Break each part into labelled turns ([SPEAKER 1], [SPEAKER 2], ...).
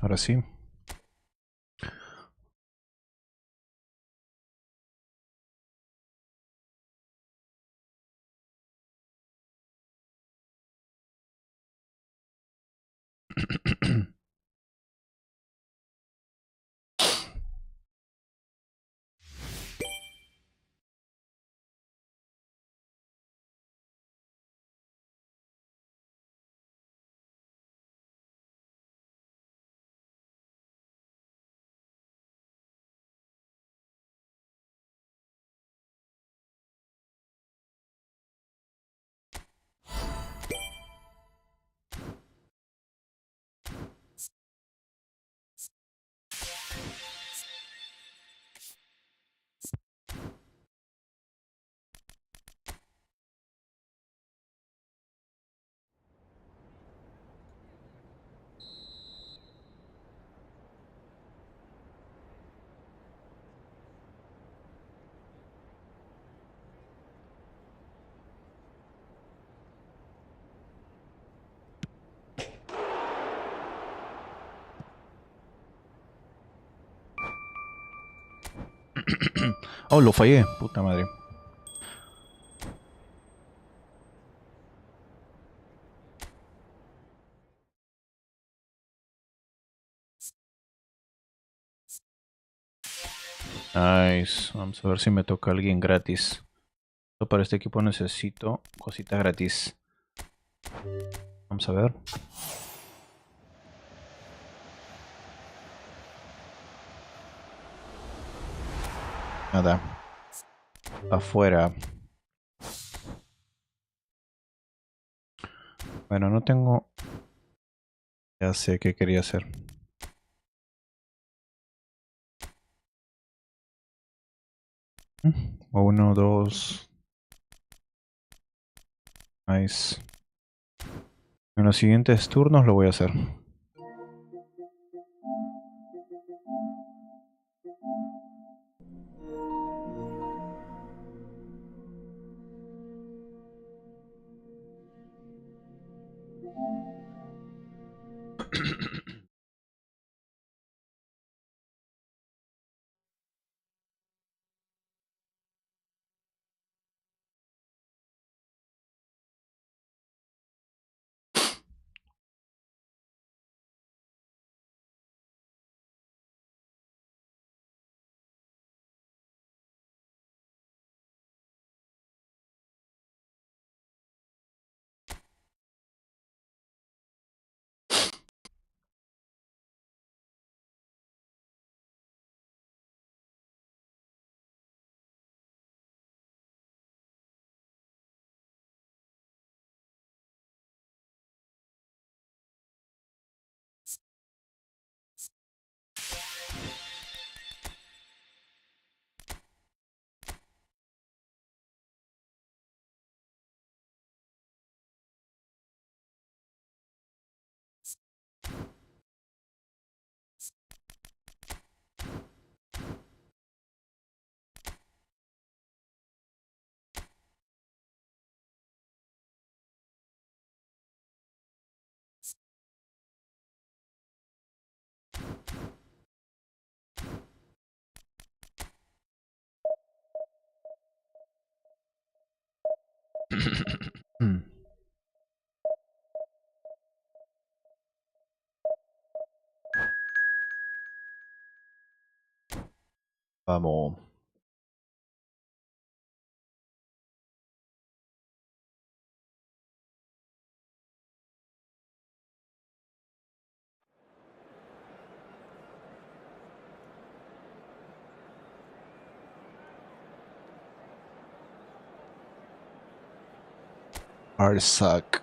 [SPEAKER 1] Ahora sí. Oh, lo fallé. Puta madre. Nice. Vamos a ver si me toca alguien gratis. Para este equipo necesito cositas gratis. Vamos a ver. Nada. Afuera. Bueno, no tengo... Ya sé qué quería hacer. Uno, dos. Nice. En los siguientes turnos lo voy a hacer. Vamos. Arsak.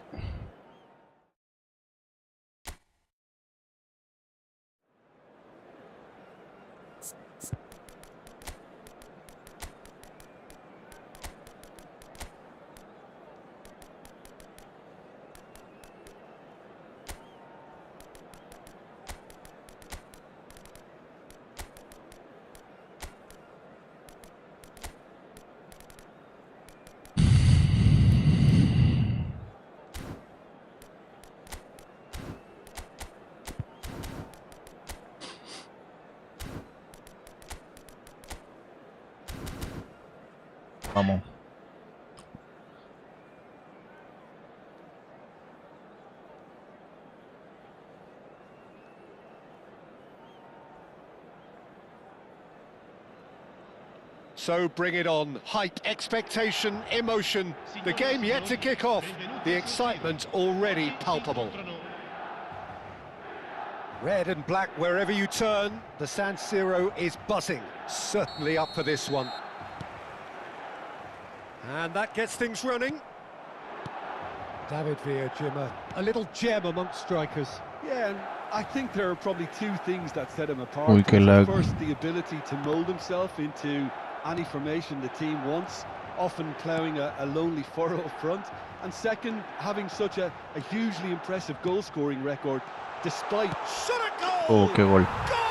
[SPEAKER 1] Vamos.
[SPEAKER 2] So bring it on. Hype, expectation, emotion. The game yet to kick off. The excitement already palpable. Red and black wherever you turn. The San Siro is buzzing. Certainly up for this one. And that gets things running. David Villa, Jim, a little gem amongst strikers.
[SPEAKER 3] Yeah, and I think there are probably two things that set him apart.
[SPEAKER 1] Uy, qué lag.
[SPEAKER 3] First, the ability to mould himself into any formation the team wants, often ploughing a lonely furrow up front. And second, having such a hugely impressive goal-scoring record, despite...
[SPEAKER 2] Shot a goal!
[SPEAKER 1] Oh, qué gol.
[SPEAKER 2] Goal!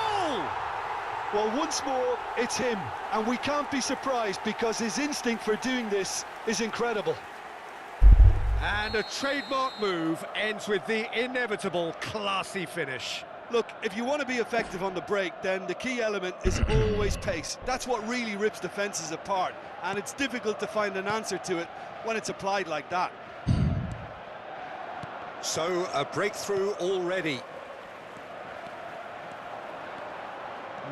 [SPEAKER 3] Well, once more, it's him. And we can't be surprised because his instinct for doing this is incredible.
[SPEAKER 2] And a trademark move ends with the inevitable classy finish.
[SPEAKER 3] Look, if you want to be effective on the break, then the key element is always pace. That's what really rips defences apart, and it's difficult to find an answer to it when it's applied like that.
[SPEAKER 2] So, a breakthrough already.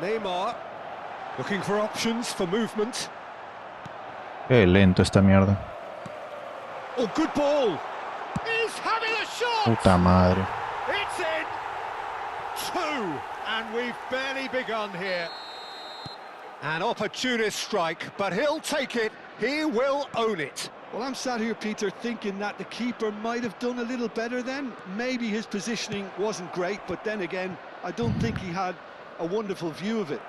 [SPEAKER 2] Neymar, looking for options for movement.
[SPEAKER 1] Qué lento esta mierda.
[SPEAKER 2] Oh, good ball! He's having a shot!
[SPEAKER 1] Puta madre.
[SPEAKER 2] It's in! Two! And we've barely begun here. An opportunist strike, but he'll take it. He will own it.
[SPEAKER 3] Well, I'm sat here, Peter, thinking that the keeper might have done a little better then. Maybe his positioning wasn't great, but then again, I don't think he had a wonderful view of it.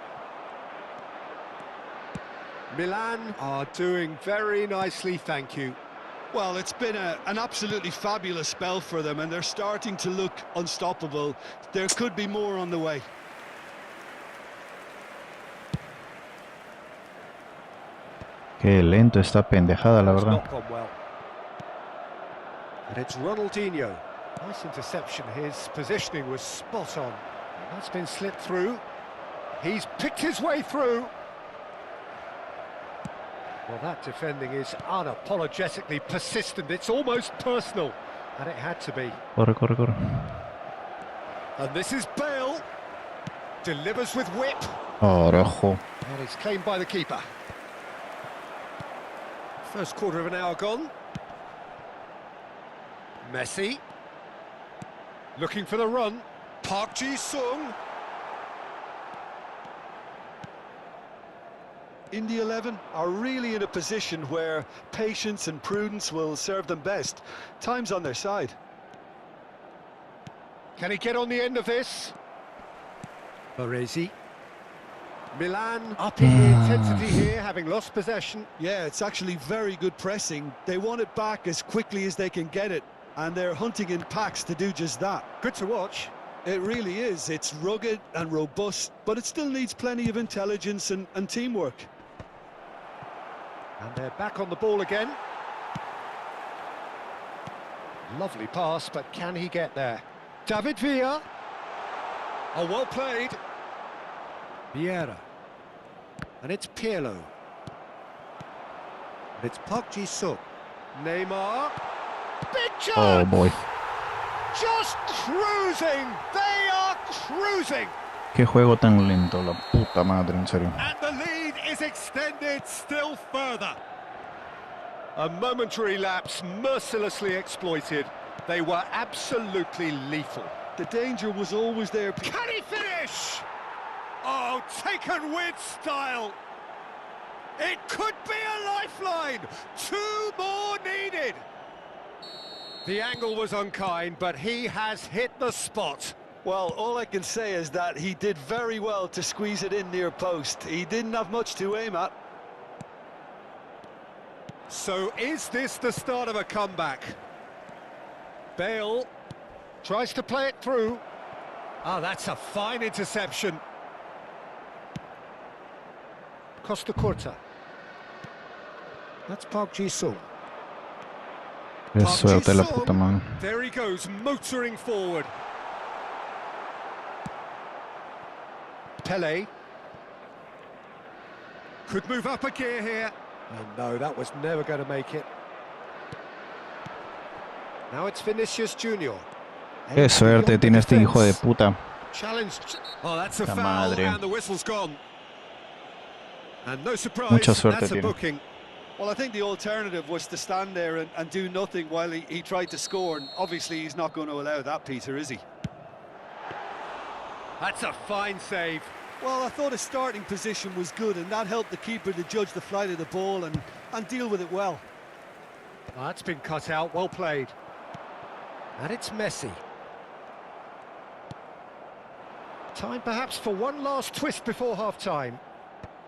[SPEAKER 2] Milan are doing very nicely, thank you.
[SPEAKER 3] Well, it's been an absolutely fabulous spell for them, and they're starting to look unstoppable. There could be more on the way.
[SPEAKER 1] Qué lento esta pendejada, la verdad.
[SPEAKER 2] Not gone well. And it's Ronaldinho. Nice interception. His positioning was spot on. That's been slipped through. He's picked his way through. Well, that defending is unapologetically persistent. It's almost personal. And it had to be.
[SPEAKER 1] Corre, corre, corre.
[SPEAKER 2] And this is Bale. Delivers with whip.
[SPEAKER 1] Carajo.
[SPEAKER 2] And it's claimed by the keeper. First quarter of an hour gone. Messi. Looking for the run. Park Ji-sung.
[SPEAKER 3] In the 11 are really in a position where patience and prudence will serve them best. Time's on their side.
[SPEAKER 2] Can he get on the end of this? Baresi. Milan upping the intensity here, having lost possession.
[SPEAKER 3] Yeah, it's actually very good pressing. They want it back as quickly as they can get it, and they're hunting in packs to do just that.
[SPEAKER 2] Good to watch.
[SPEAKER 3] It really is. It's rugged and robust, but it still needs plenty of intelligence and teamwork.
[SPEAKER 2] And they're back on the ball again. Lovely pass, but can he get there? David Villa. Oh, well played. Vieira. And it's Pirlo. And it's Park Ji-sung. Neymar. Big chance!
[SPEAKER 1] Oh boy.
[SPEAKER 2] Just cruising! They are cruising!
[SPEAKER 1] Qué juego tan lento, la puta madre, en serio.
[SPEAKER 2] And the lead is extended still further. A momentary lapse mercilessly exploited. They were absolutely lethal.
[SPEAKER 3] The danger was always there.
[SPEAKER 2] Can he finish? Oh, taken with style. It could be a lifeline. Two more needed. The angle was unkind, but he has hit the spot.
[SPEAKER 3] Well, all I can say is that he did very well to squeeze it in near post. He didn't have much to aim at.
[SPEAKER 2] So is this the start of a comeback? Bale tries to play it through. Ah, that's a fine interception. Costa Corta. That's Park Ji-sung.
[SPEAKER 1] Qué suerte la puta madre.
[SPEAKER 2] There he goes, motoring forward. Pele. Could move up a gear here. And no, that was never going to make it. Now it's Vinicius Junior.
[SPEAKER 1] Qué suerte tiene este hijo de puta.
[SPEAKER 2] Challenged. Oh, that's a
[SPEAKER 1] La
[SPEAKER 2] foul,
[SPEAKER 1] madre.
[SPEAKER 2] and the whistle's gone. And no surprise,
[SPEAKER 1] Mucha suerte
[SPEAKER 2] that's a
[SPEAKER 1] tiene.
[SPEAKER 2] booking.
[SPEAKER 3] Well, I think the alternative was to stand there and do nothing while he tried to score, and obviously he's not going to allow that, Peter, is he?
[SPEAKER 2] That's a fine save.
[SPEAKER 3] Well, I thought his starting position was good, and that helped the keeper to judge the flight of the ball and deal with it well.
[SPEAKER 2] Oh, that's been cut out, well played. And it's Messi. Time perhaps for one last twist before half-time.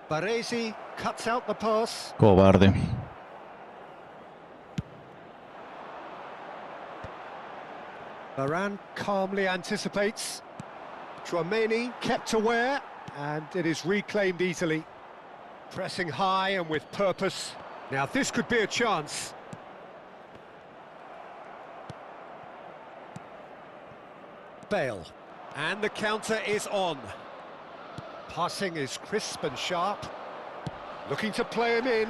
[SPEAKER 2] Baresi cuts out the pass.
[SPEAKER 1] Cobarde.
[SPEAKER 2] Varane calmly anticipates. Tchouaméni kept aware, and it is reclaimed easily. Pressing high and with purpose. Now this could be a chance. Bale. And the counter is on. Passing is crisp and sharp. Looking to play him in.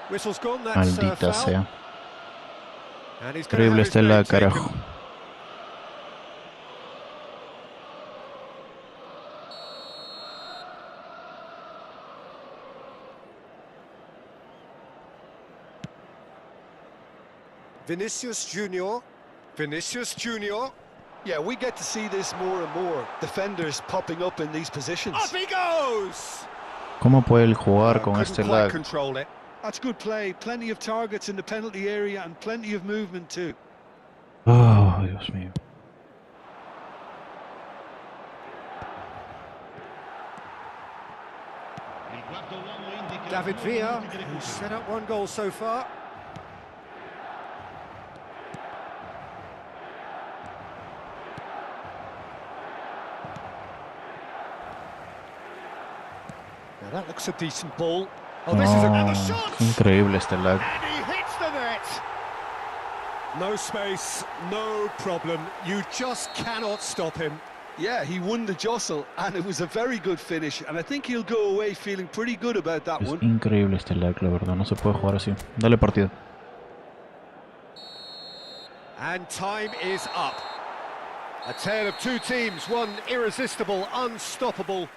[SPEAKER 2] Whistle's gone, that's
[SPEAKER 1] Maldita
[SPEAKER 2] foul.
[SPEAKER 1] sea.
[SPEAKER 2] And he's gonna have
[SPEAKER 1] Increíble
[SPEAKER 2] his
[SPEAKER 1] está la
[SPEAKER 2] name taken.
[SPEAKER 1] carajo.
[SPEAKER 2] Vinicius Junior. Vinicius Junior.
[SPEAKER 3] Yeah, we get to see this more and more. Defenders popping up in these positions.
[SPEAKER 2] Up he goes!
[SPEAKER 1] ¿Cómo puede él jugar con
[SPEAKER 2] Couldn't
[SPEAKER 1] este
[SPEAKER 2] quite
[SPEAKER 1] lag?
[SPEAKER 2] control it.
[SPEAKER 3] That's good play. Plenty of targets in the penalty area and plenty of movement too.
[SPEAKER 1] Oh, Dios mío.
[SPEAKER 2] David Villa, who's set up one goal so far. Now that looks a decent ball. Oh, this is another
[SPEAKER 1] Oh,
[SPEAKER 2] shot!
[SPEAKER 1] qué increíble este lag.
[SPEAKER 2] And he hits the net! No space, no problem. You just cannot stop him.
[SPEAKER 3] Yeah, he won the jostle, and it was a very good finish, and I think he'll go away feeling pretty good about that
[SPEAKER 1] Es
[SPEAKER 3] one.
[SPEAKER 1] increíble este lag, la verdad. No se puede jugar así. Dale partida.
[SPEAKER 2] And time is up. A tale of two teams, one irresistible, unstoppable.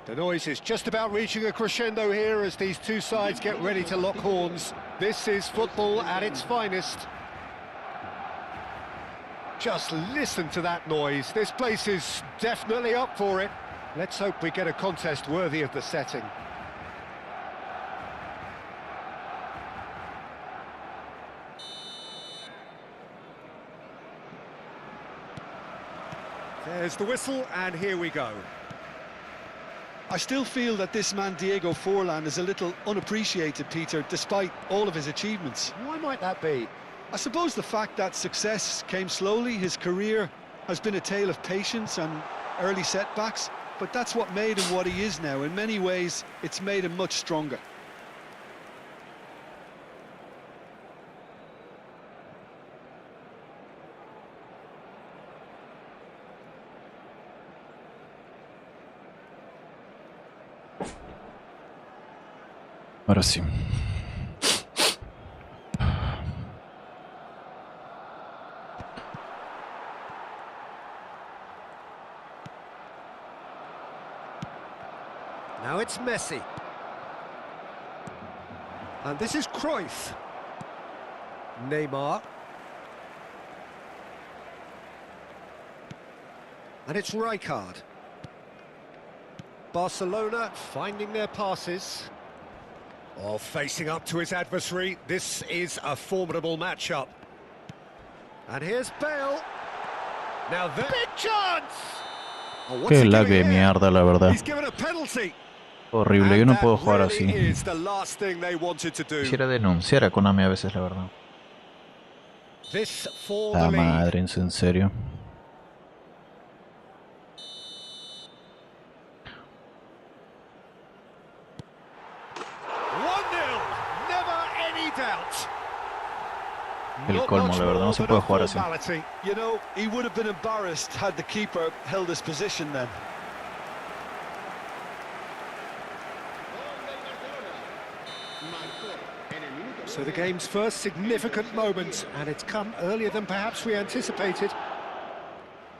[SPEAKER 2] The noise is just about reaching a crescendo here as these two sides get ready to lock horns. This is football at its finest. Just listen to that noise. This place is definitely up for it. Let's hope we get a contest worthy of the setting. There's the whistle, and here we go.
[SPEAKER 3] I still feel that this man Diego Forlan is a little unappreciated, Peter, despite all of his achievements.
[SPEAKER 2] Why might that be?
[SPEAKER 3] I suppose the fact that success came slowly, his career has been a tale of patience and early setbacks, but that's what made him what he is now. In many ways, it's made him much stronger.
[SPEAKER 1] Ahora sí.
[SPEAKER 2] Now it's Messi. And this is Cruyff. Neymar. And it's Rijkaard. Barcelona finding their passes. Oh, facing up to his adversary. This is a formidable matchup. And here's Bale. Now the big chance! Oh, what's
[SPEAKER 1] Qué
[SPEAKER 2] he
[SPEAKER 1] lag
[SPEAKER 2] doing
[SPEAKER 1] de
[SPEAKER 2] here?
[SPEAKER 1] mierda, la verdad.
[SPEAKER 2] He's given a penalty.
[SPEAKER 1] Horrible, yo no
[SPEAKER 2] And
[SPEAKER 1] puedo
[SPEAKER 2] that
[SPEAKER 1] jugar
[SPEAKER 2] really
[SPEAKER 1] así.
[SPEAKER 2] is the last thing they wanted to do.
[SPEAKER 1] Quisiera denunciar a Konami a veces, la verdad.
[SPEAKER 2] This for
[SPEAKER 1] La
[SPEAKER 2] the lead.
[SPEAKER 1] madre, en serio.
[SPEAKER 2] 1-0, never any doubt.
[SPEAKER 1] El
[SPEAKER 2] Not
[SPEAKER 1] colmo,
[SPEAKER 2] much
[SPEAKER 1] la verdad, no
[SPEAKER 2] more
[SPEAKER 1] se
[SPEAKER 2] than
[SPEAKER 1] puede
[SPEAKER 2] a
[SPEAKER 1] jugar así.
[SPEAKER 2] formality.
[SPEAKER 3] You know, he would have been embarrassed had the keeper held his position then.
[SPEAKER 2] So the game's first significant moment, and it's come earlier than perhaps we anticipated.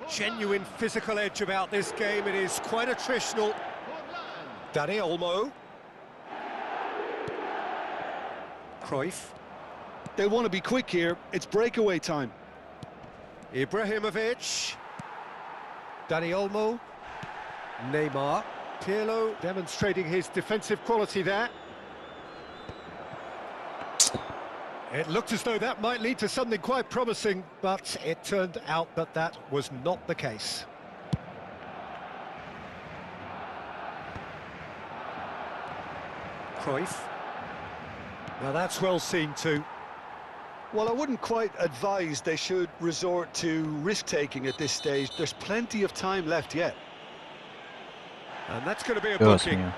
[SPEAKER 2] Genuine physical edge about this game. It is quite attritional. Dani Olmo. Cruyff.
[SPEAKER 3] They want to be quick here. It's breakaway time.
[SPEAKER 2] Ibrahimovic. Dani Olmo. Neymar. Pirlo demonstrating his defensive quality there. It looked as though that might lead to something quite promising, but it turned out that that was not the case. Cruyff. Now that's well seen too.
[SPEAKER 3] Well, I wouldn't quite advise they should resort to risk-taking at this stage. There's plenty of time left yet.
[SPEAKER 2] And that's going to be a
[SPEAKER 1] Dios
[SPEAKER 2] booking.
[SPEAKER 1] mío.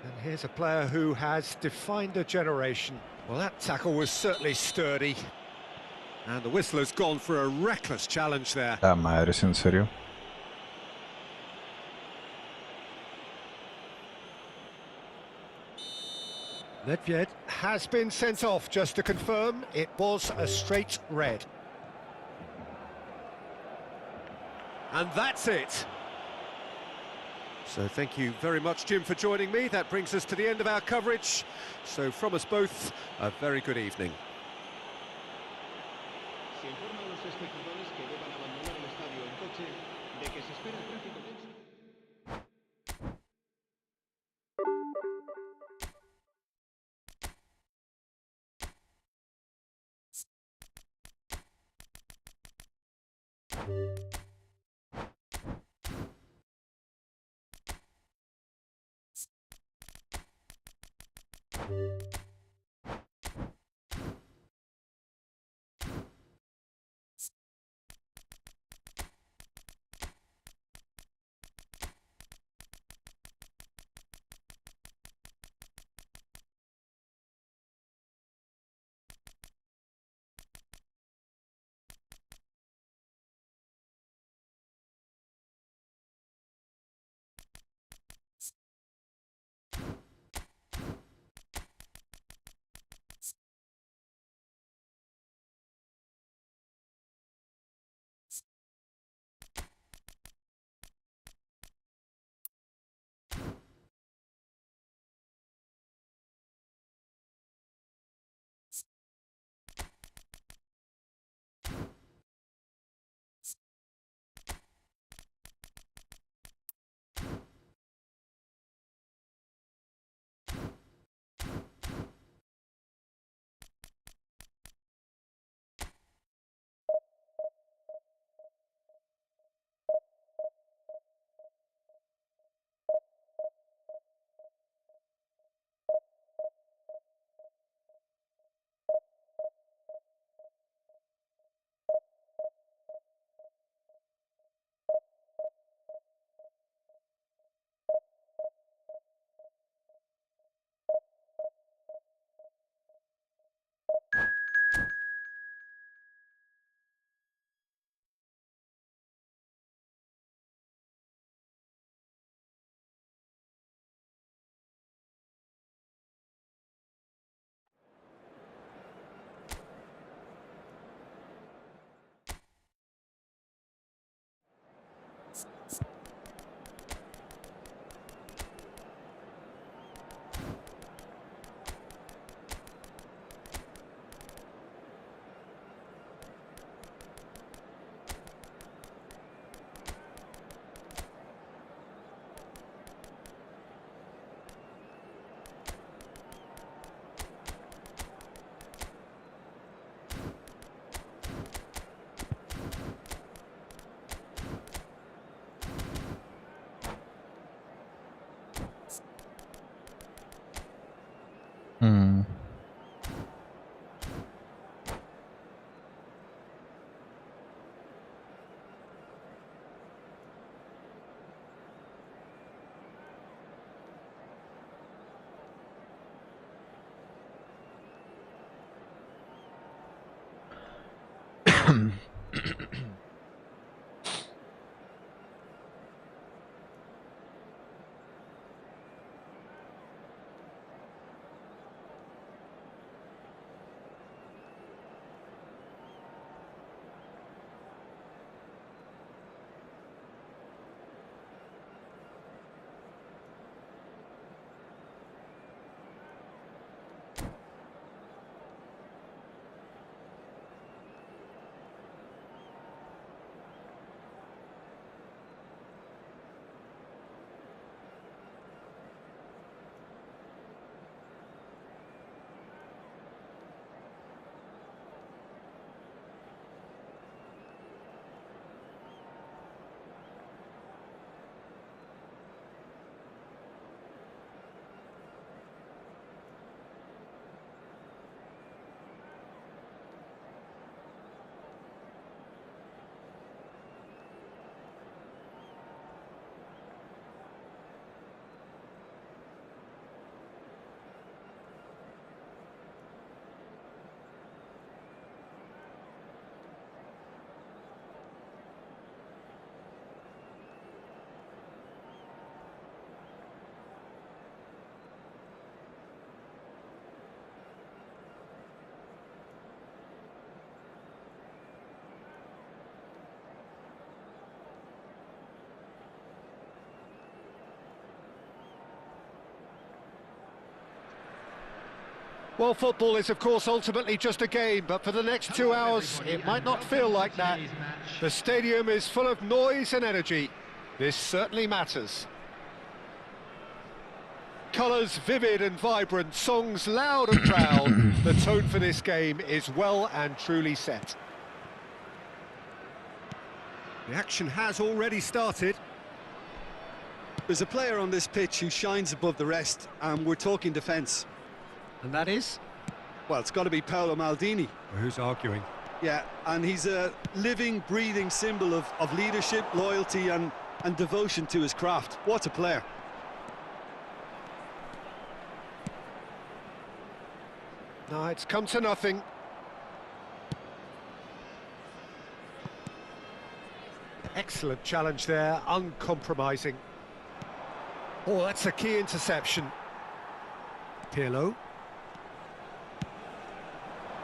[SPEAKER 2] And here's a player who has defined a generation. Well, that tackle was certainly sturdy. And the whistle has gone for a reckless challenge there.
[SPEAKER 1] La madre, ¿es en serio?
[SPEAKER 2] Nedved has been sent off, just to confirm. It was a straight red. And that's it. So thank you very much, Jim, for joining me. That brings us to the end of our coverage. So from us both, a very good evening.
[SPEAKER 4] Se informa a los espectadores que deban abandonar el estadio en coche de que se espera tráfico denso.
[SPEAKER 1] Mm.
[SPEAKER 2] Well, football is, of course, ultimately just a game, but for the next 2 hours, it might not feel like that. The stadium is full of noise and energy. This certainly matters. Colours vivid and vibrant, songs loud and proud. The tone for this game is well and truly set. The action has already started.
[SPEAKER 3] There's a player on this pitch who shines above the rest, and we're talking defence.
[SPEAKER 2] And that is?
[SPEAKER 3] Well, it's got to be Paolo Maldini.
[SPEAKER 2] Who's arguing?
[SPEAKER 3] Yeah, and he's a living, breathing symbol of leadership, loyalty and devotion to his craft. What a player.
[SPEAKER 2] No, it's come to nothing. Excellent challenge there, uncompromising. Oh, that's a key interception. Pirlo.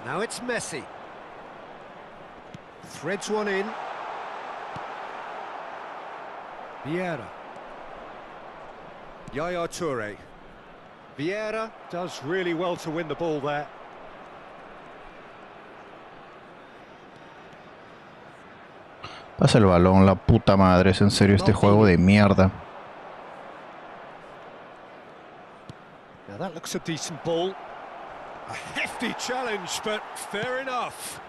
[SPEAKER 2] Now it's Messi. Threads one in. Vieira. Yaya Toure. Vieira does really well to win the ball there.
[SPEAKER 1] Pasa el balón, la puta madre. Es en serio este juego de mierda.
[SPEAKER 2] Now that looks a decent ball. A hefty challenge, but fair enough.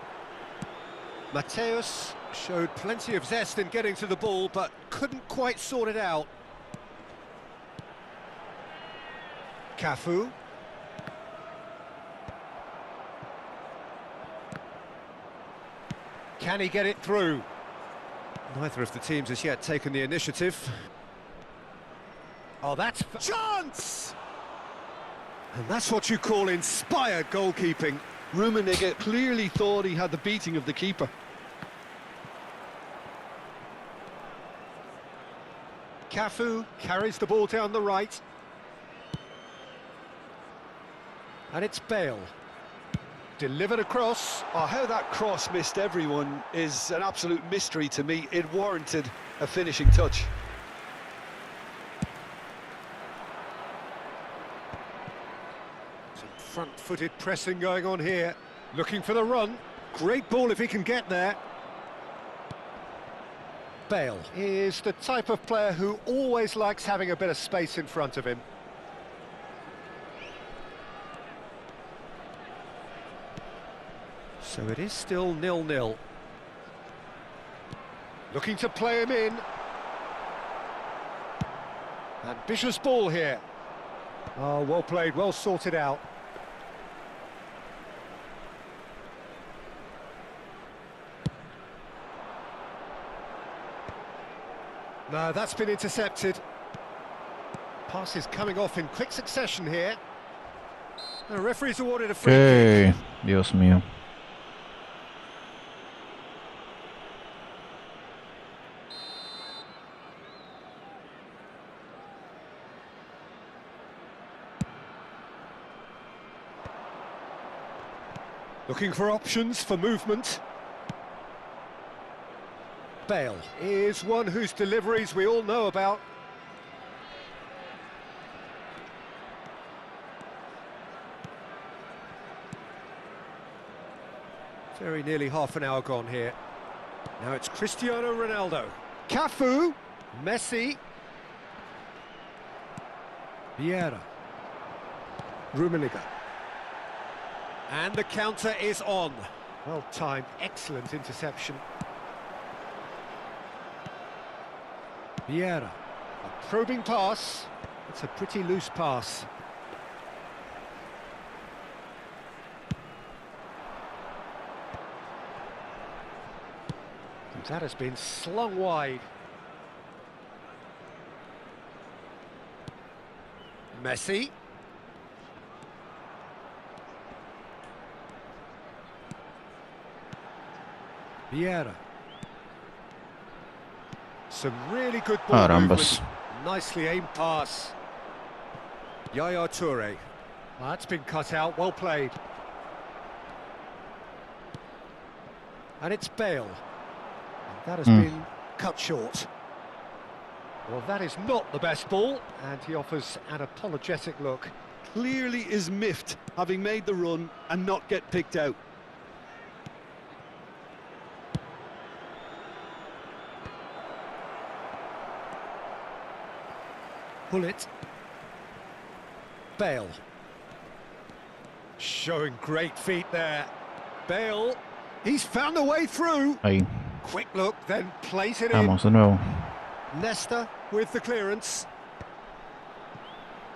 [SPEAKER 2] Mateus showed plenty of zest in getting to the ball, but couldn't quite sort it out. Cafu. Can he get it through? Neither of the teams has yet taken the initiative. Oh, that's... chance! And that's what you call inspired goalkeeping.
[SPEAKER 3] Rummenigge clearly thought he had the beating of the keeper.
[SPEAKER 2] Cafu carries the ball down the right. And it's Bale. Delivered across.
[SPEAKER 3] Oh, how that cross missed everyone is an absolute mystery to me. It warranted a finishing touch.
[SPEAKER 2] Some front-footed pressing going on here. Looking for the run. Great ball if he can get there. Bale is the type of player who always likes having a bit of space in front of him. So it is still 0-0. Looking to play him in. Ambitious ball here. Oh, well played, well sorted out. No, that's been intercepted. Passes coming off in quick succession here. The referee's awarded a free
[SPEAKER 1] ¿Qué?
[SPEAKER 2] kick.
[SPEAKER 1] Dios mío.
[SPEAKER 2] Looking for options for movement. Bale is one whose deliveries we all know about. Very nearly half an hour gone here. Now it's Cristiano Ronaldo. Cafu. Messi. Vieira. Rummenigge. And the counter is on. Well timed, excellent interception. Vieira. A probing pass. It's a pretty loose pass. That has been slung wide. Messi. Vieira. Some really good ball
[SPEAKER 1] Carambas.
[SPEAKER 2] movement. Nicely aimed pass. Yaya Toure. Well, that's been cut out, well played. And it's Bale. That has been cut short. Well, that is not the best ball, and he offers an apologetic look.
[SPEAKER 3] Clearly is miffed, having made the run and not get picked out.
[SPEAKER 2] Pull it. Bale. Showing great feet there. Bale. He's found a way through.
[SPEAKER 1] Ahí.
[SPEAKER 2] Quick look, then plays it
[SPEAKER 1] Vamos de nuevo.
[SPEAKER 2] in. Leicester with the clearance.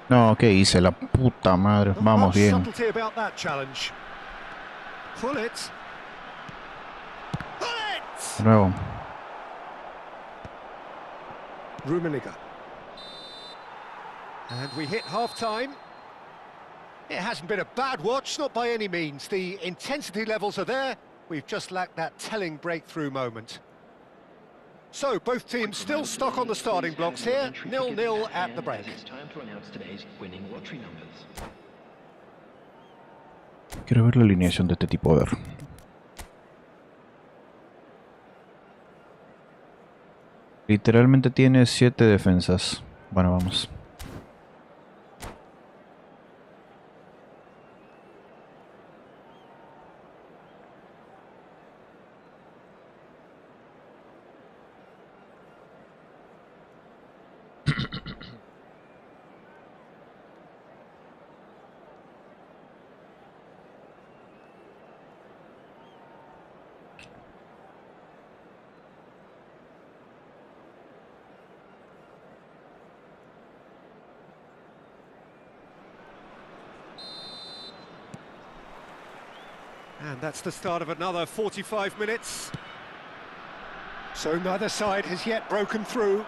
[SPEAKER 1] No, ¿qué hice? La puta madre.
[SPEAKER 2] Not
[SPEAKER 1] Vamos
[SPEAKER 2] much
[SPEAKER 1] bien.
[SPEAKER 2] subtlety about that challenge. Pull it. Pull it!
[SPEAKER 1] De nuevo.
[SPEAKER 2] Rummenigge. And we hit half-time. It hasn't been a bad watch, not by any means. The intensity levels are there. We've just lacked that telling breakthrough moment. So, both teams still stuck on the starting blocks here, 0-0 at the break.
[SPEAKER 5] It's time to announce today's winning lottery numbers.
[SPEAKER 1] Quiero ver la alineación de este tipo, a ver. Literalmente tiene 7 defensas. Bueno, vamos.
[SPEAKER 2] And that's the start of another 45 minutes. So neither side has yet broken through.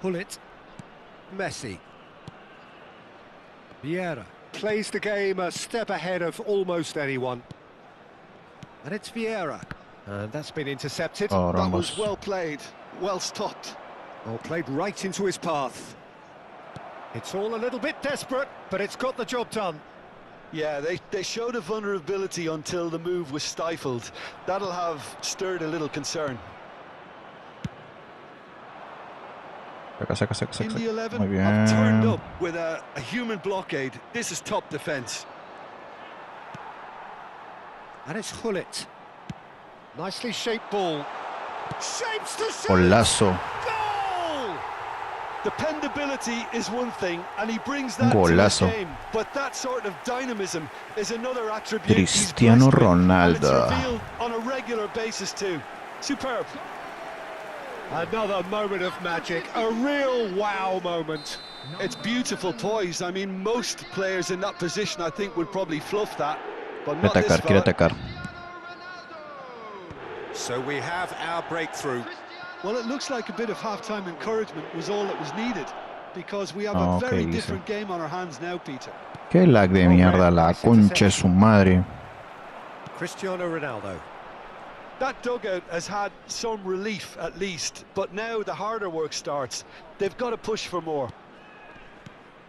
[SPEAKER 2] Pull it. Messi. Vieira plays the game a step ahead of almost anyone. And it's Vieira. And that's been intercepted.
[SPEAKER 1] Oh,
[SPEAKER 3] That was
[SPEAKER 1] Ramos.
[SPEAKER 3] well played, well stopped.
[SPEAKER 2] Oh, played right into his path. It's all a little bit desperate, but it's got the job done.
[SPEAKER 3] Yeah, they showed a vulnerability until the move was stifled. That'll have stirred a little concern.
[SPEAKER 1] Saca, saca, saca,
[SPEAKER 3] In
[SPEAKER 1] saca.
[SPEAKER 3] the 11,
[SPEAKER 1] Muy
[SPEAKER 3] have turned
[SPEAKER 1] bien.
[SPEAKER 3] up with a human blockade. This is top defence.
[SPEAKER 2] And it's Hullet. Nicely shaped ball. Shapes to shoot!
[SPEAKER 1] Golazo.
[SPEAKER 2] Goal!
[SPEAKER 3] Dependability is one thing, and he brings that to
[SPEAKER 1] Golazo.
[SPEAKER 3] the game. But that sort of dynamism is another attribute he's
[SPEAKER 1] Cristiano
[SPEAKER 3] blessed with, and it's
[SPEAKER 1] Ronaldo.
[SPEAKER 3] revealed on a regular basis too. Superb.
[SPEAKER 2] Another moment of magic, a real wow moment.
[SPEAKER 3] It's beautiful poise. I mean, most players in that position, I think, would probably fluff that, but
[SPEAKER 1] Quiere
[SPEAKER 3] not this
[SPEAKER 1] atacar, quiere
[SPEAKER 3] fella.
[SPEAKER 1] atacar.
[SPEAKER 2] So we have our breakthrough.
[SPEAKER 3] Well, it looks like a bit of half-time encouragement was all that was needed, because we have a
[SPEAKER 1] Ok,
[SPEAKER 3] very
[SPEAKER 1] dice.
[SPEAKER 3] different game on our hands now, Peter.
[SPEAKER 1] Qué lag de mierda, la concha de su madre.
[SPEAKER 2] Cristiano Ronaldo.
[SPEAKER 3] That dugout has had some relief at least, but now the harder work starts. They've got to push for more.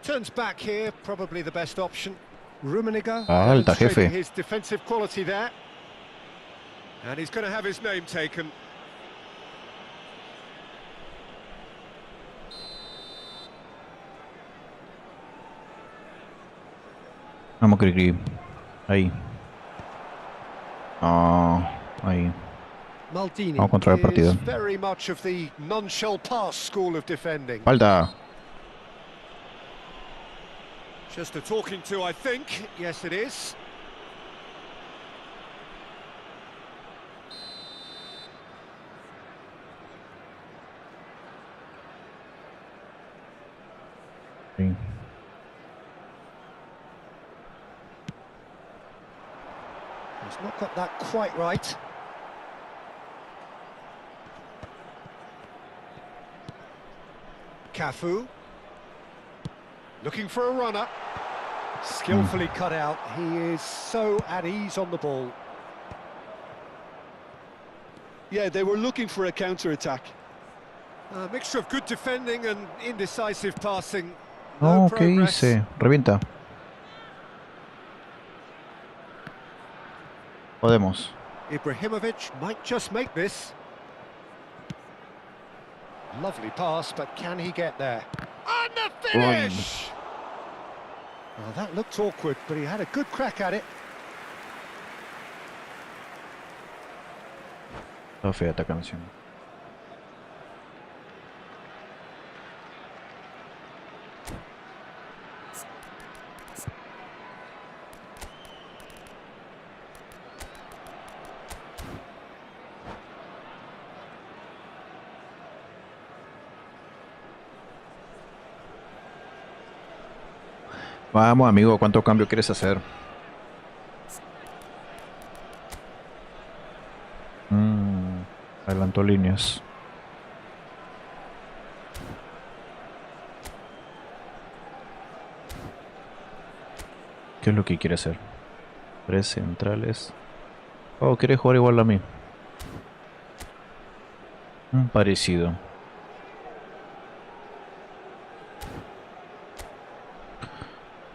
[SPEAKER 2] Turns back here, probably the best option. Rummenigge
[SPEAKER 1] Alta,
[SPEAKER 2] demonstrating
[SPEAKER 1] jefe.
[SPEAKER 2] his defensive quality there. And he's going to have his name taken.
[SPEAKER 1] Vamos, Cricri. Ahí. Ahí.
[SPEAKER 2] Maldini
[SPEAKER 1] Vamos a controlar el partido.
[SPEAKER 2] is very much of the non-shell pass school of defending.
[SPEAKER 1] Falta.
[SPEAKER 2] Just a talking to, I think. Yes, it is.
[SPEAKER 1] Sí.
[SPEAKER 2] He's not got that quite right. Cafu. Looking for a runner. Skillfully cut out. He is so at ease on the ball.
[SPEAKER 3] Yeah, they were looking for a counter-attack.
[SPEAKER 2] A mixture of good defending and indecisive passing.
[SPEAKER 1] No, ¿qué
[SPEAKER 2] progress.
[SPEAKER 1] hice? Revienta. Podemos.
[SPEAKER 2] Ibrahimovic might just make this. Lovely pass, but can he get there? And the finish! Well, that looked awkward, but he had a good crack at it.
[SPEAKER 1] Está fea esta canción. Vamos, amigo, ¿cuánto cambio quieres hacer? Adelantó líneas. ¿Qué es lo que quiere hacer? Tres centrales. Oh, quiere jugar igual a mí. Parecido.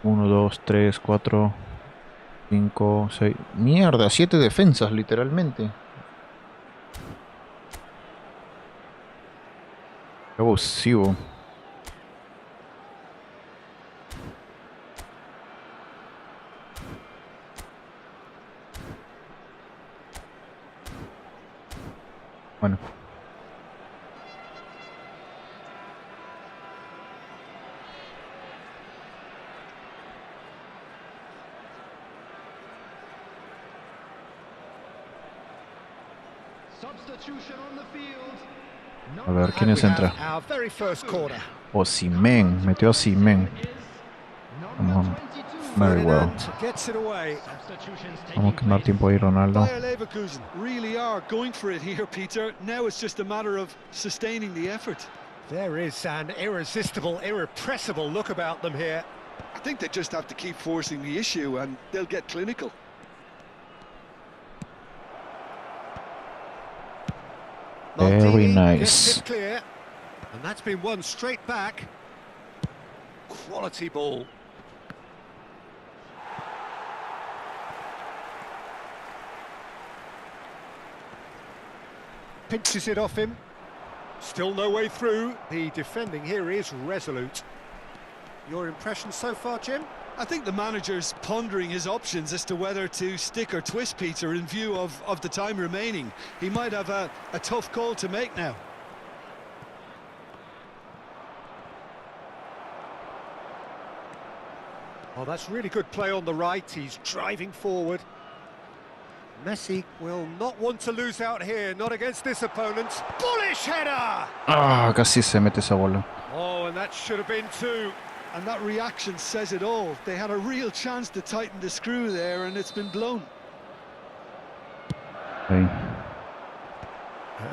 [SPEAKER 1] Uno, dos, tres, cuatro, cinco, seis. Mierda, 7 defensas, literalmente. Qué abusivo. Bueno. A ver, ¿quiénes entra?
[SPEAKER 2] Our very first corner.
[SPEAKER 1] Osimhen, metió a Osimhen. Vamos, very well.
[SPEAKER 2] Ferdinand gets it away.
[SPEAKER 1] Vamos a quemar tiempo ahí, Ronaldo.
[SPEAKER 3] Bayer Leverkusen really are going for it here, Peter. Now it's just a matter of sustaining the effort.
[SPEAKER 2] There is an irresistible, irrepressible look about them here.
[SPEAKER 3] I think they just have to keep forcing the issue and they'll get clinical.
[SPEAKER 1] Very
[SPEAKER 2] Maldini
[SPEAKER 1] nice.
[SPEAKER 2] gets it clear, and that's been won straight back. Quality ball. Pinches it off him. Still no way through. The defending here is resolute. Your impression so far, Jim?
[SPEAKER 3] I think the manager's pondering his options as to whether to stick or twist, Peter, in view of the time remaining. He might have a tough call to make now.
[SPEAKER 2] Oh, that's really good play on the right. He's driving forward. Messi will not want to lose out here, not against this opponent. Bullish header!
[SPEAKER 1] Ah, casi se mete esa bola.
[SPEAKER 2] Oh, and that should have been two.
[SPEAKER 3] And that reaction says it all. They had a real chance to tighten the screw there, and it's been blown.
[SPEAKER 1] Ahí.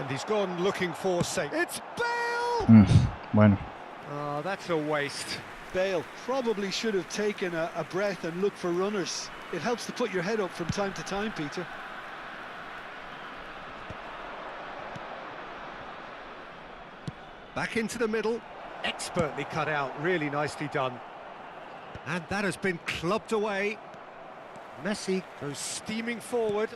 [SPEAKER 2] And he's gone looking for safe. It's Bale!
[SPEAKER 1] Bueno.
[SPEAKER 2] Oh, that's a waste.
[SPEAKER 3] Bale probably should have taken a breath and looked for runners. It helps to put your head up from time to time, Peter.
[SPEAKER 2] Back into the middle. Expertly cut out, really nicely done. And that has been clubbed away. Messi goes steaming forward.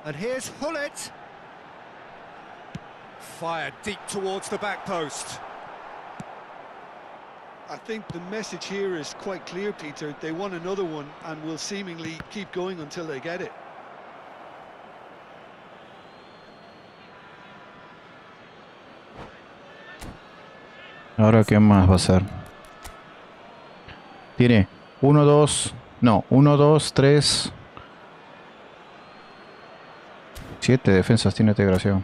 [SPEAKER 2] And here's Hullet. Fired deep towards the back post.
[SPEAKER 3] I think the message here is quite clear, Peter. They want another one and will seemingly keep going until they get it.
[SPEAKER 1] Ahora, ¿qué más va a hacer? Tiene 1, 2... No, 1, 2, 3... 7 defensas tiene este desgraciado.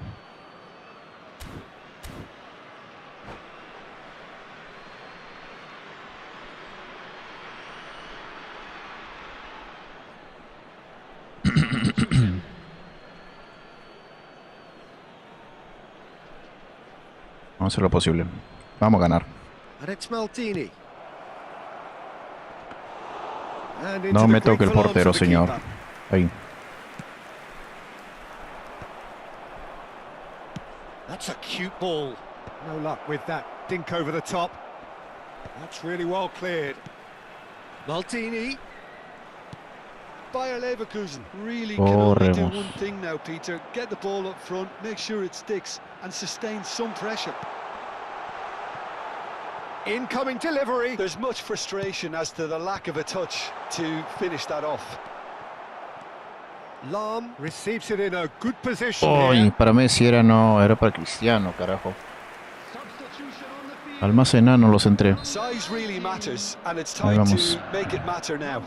[SPEAKER 1] Vamos a hacer lo posible. Vamos a ganar.
[SPEAKER 2] And it's Maldini. And into
[SPEAKER 1] No
[SPEAKER 2] the
[SPEAKER 1] me toque el
[SPEAKER 2] grateful arms
[SPEAKER 1] portero,
[SPEAKER 2] of the
[SPEAKER 1] señor.
[SPEAKER 2] keeper.
[SPEAKER 1] Ahí.
[SPEAKER 2] That's a cute ball. No luck with that dink over the top. That's really well cleared. Maldini.
[SPEAKER 3] Bayer Leverkusen really can only do
[SPEAKER 1] Corremos.
[SPEAKER 3] one thing now, Peter. Get the ball up front, make sure it sticks, and sustain some pressure.
[SPEAKER 2] Incoming delivery.
[SPEAKER 3] There's much frustration as to the lack of a touch to finish that off.
[SPEAKER 2] Lahm receives it in a good position
[SPEAKER 1] Uy,
[SPEAKER 2] here.
[SPEAKER 1] para Messi era no, era para Cristiano, carajo. Al más enano los entré.
[SPEAKER 3] Size really matters, and it's
[SPEAKER 1] Ahí
[SPEAKER 3] time
[SPEAKER 1] vamos.
[SPEAKER 3] to make it matter now.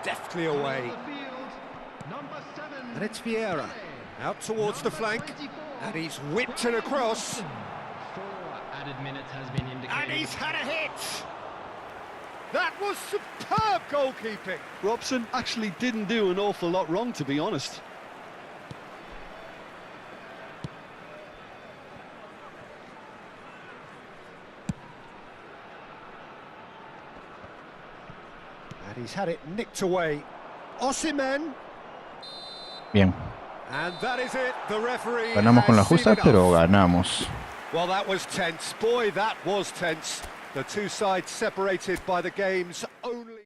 [SPEAKER 2] Deftly away. And it's Vieira. Out towards the flank. And he's whipped it across.
[SPEAKER 5] 4 added minutes has been
[SPEAKER 2] And
[SPEAKER 5] indicated.
[SPEAKER 2] he's had a hit. That was superb goalkeeping.
[SPEAKER 3] Robson actually didn't do an awful lot wrong, to be honest.
[SPEAKER 2] And he's had it nicked away. Osimhen.
[SPEAKER 1] Bien.
[SPEAKER 2] And that is it. The referee
[SPEAKER 1] Ganamos con la
[SPEAKER 2] has seen
[SPEAKER 1] justa,
[SPEAKER 2] enough.
[SPEAKER 1] pero ganamos.
[SPEAKER 2] Well, that was tense. Boy, that was tense. The two sides separated by the game's only...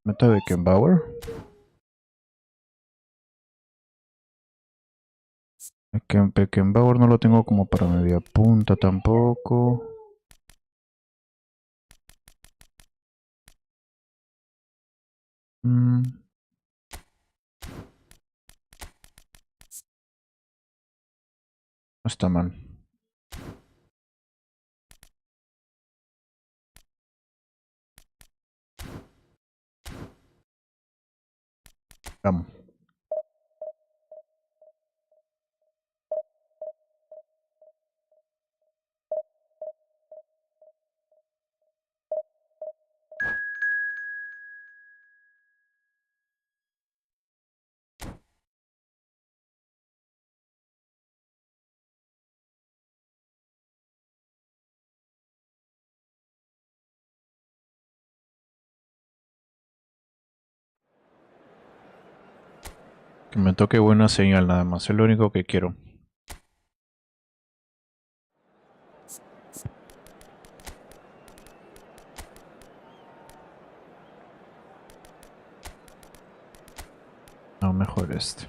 [SPEAKER 1] Meta Beckenbauer. Beckenbauer no lo tengo como para media punta tampoco. No está mal. Vamos. Que me toque buena señal nada más, es lo único que quiero. No, mejor este.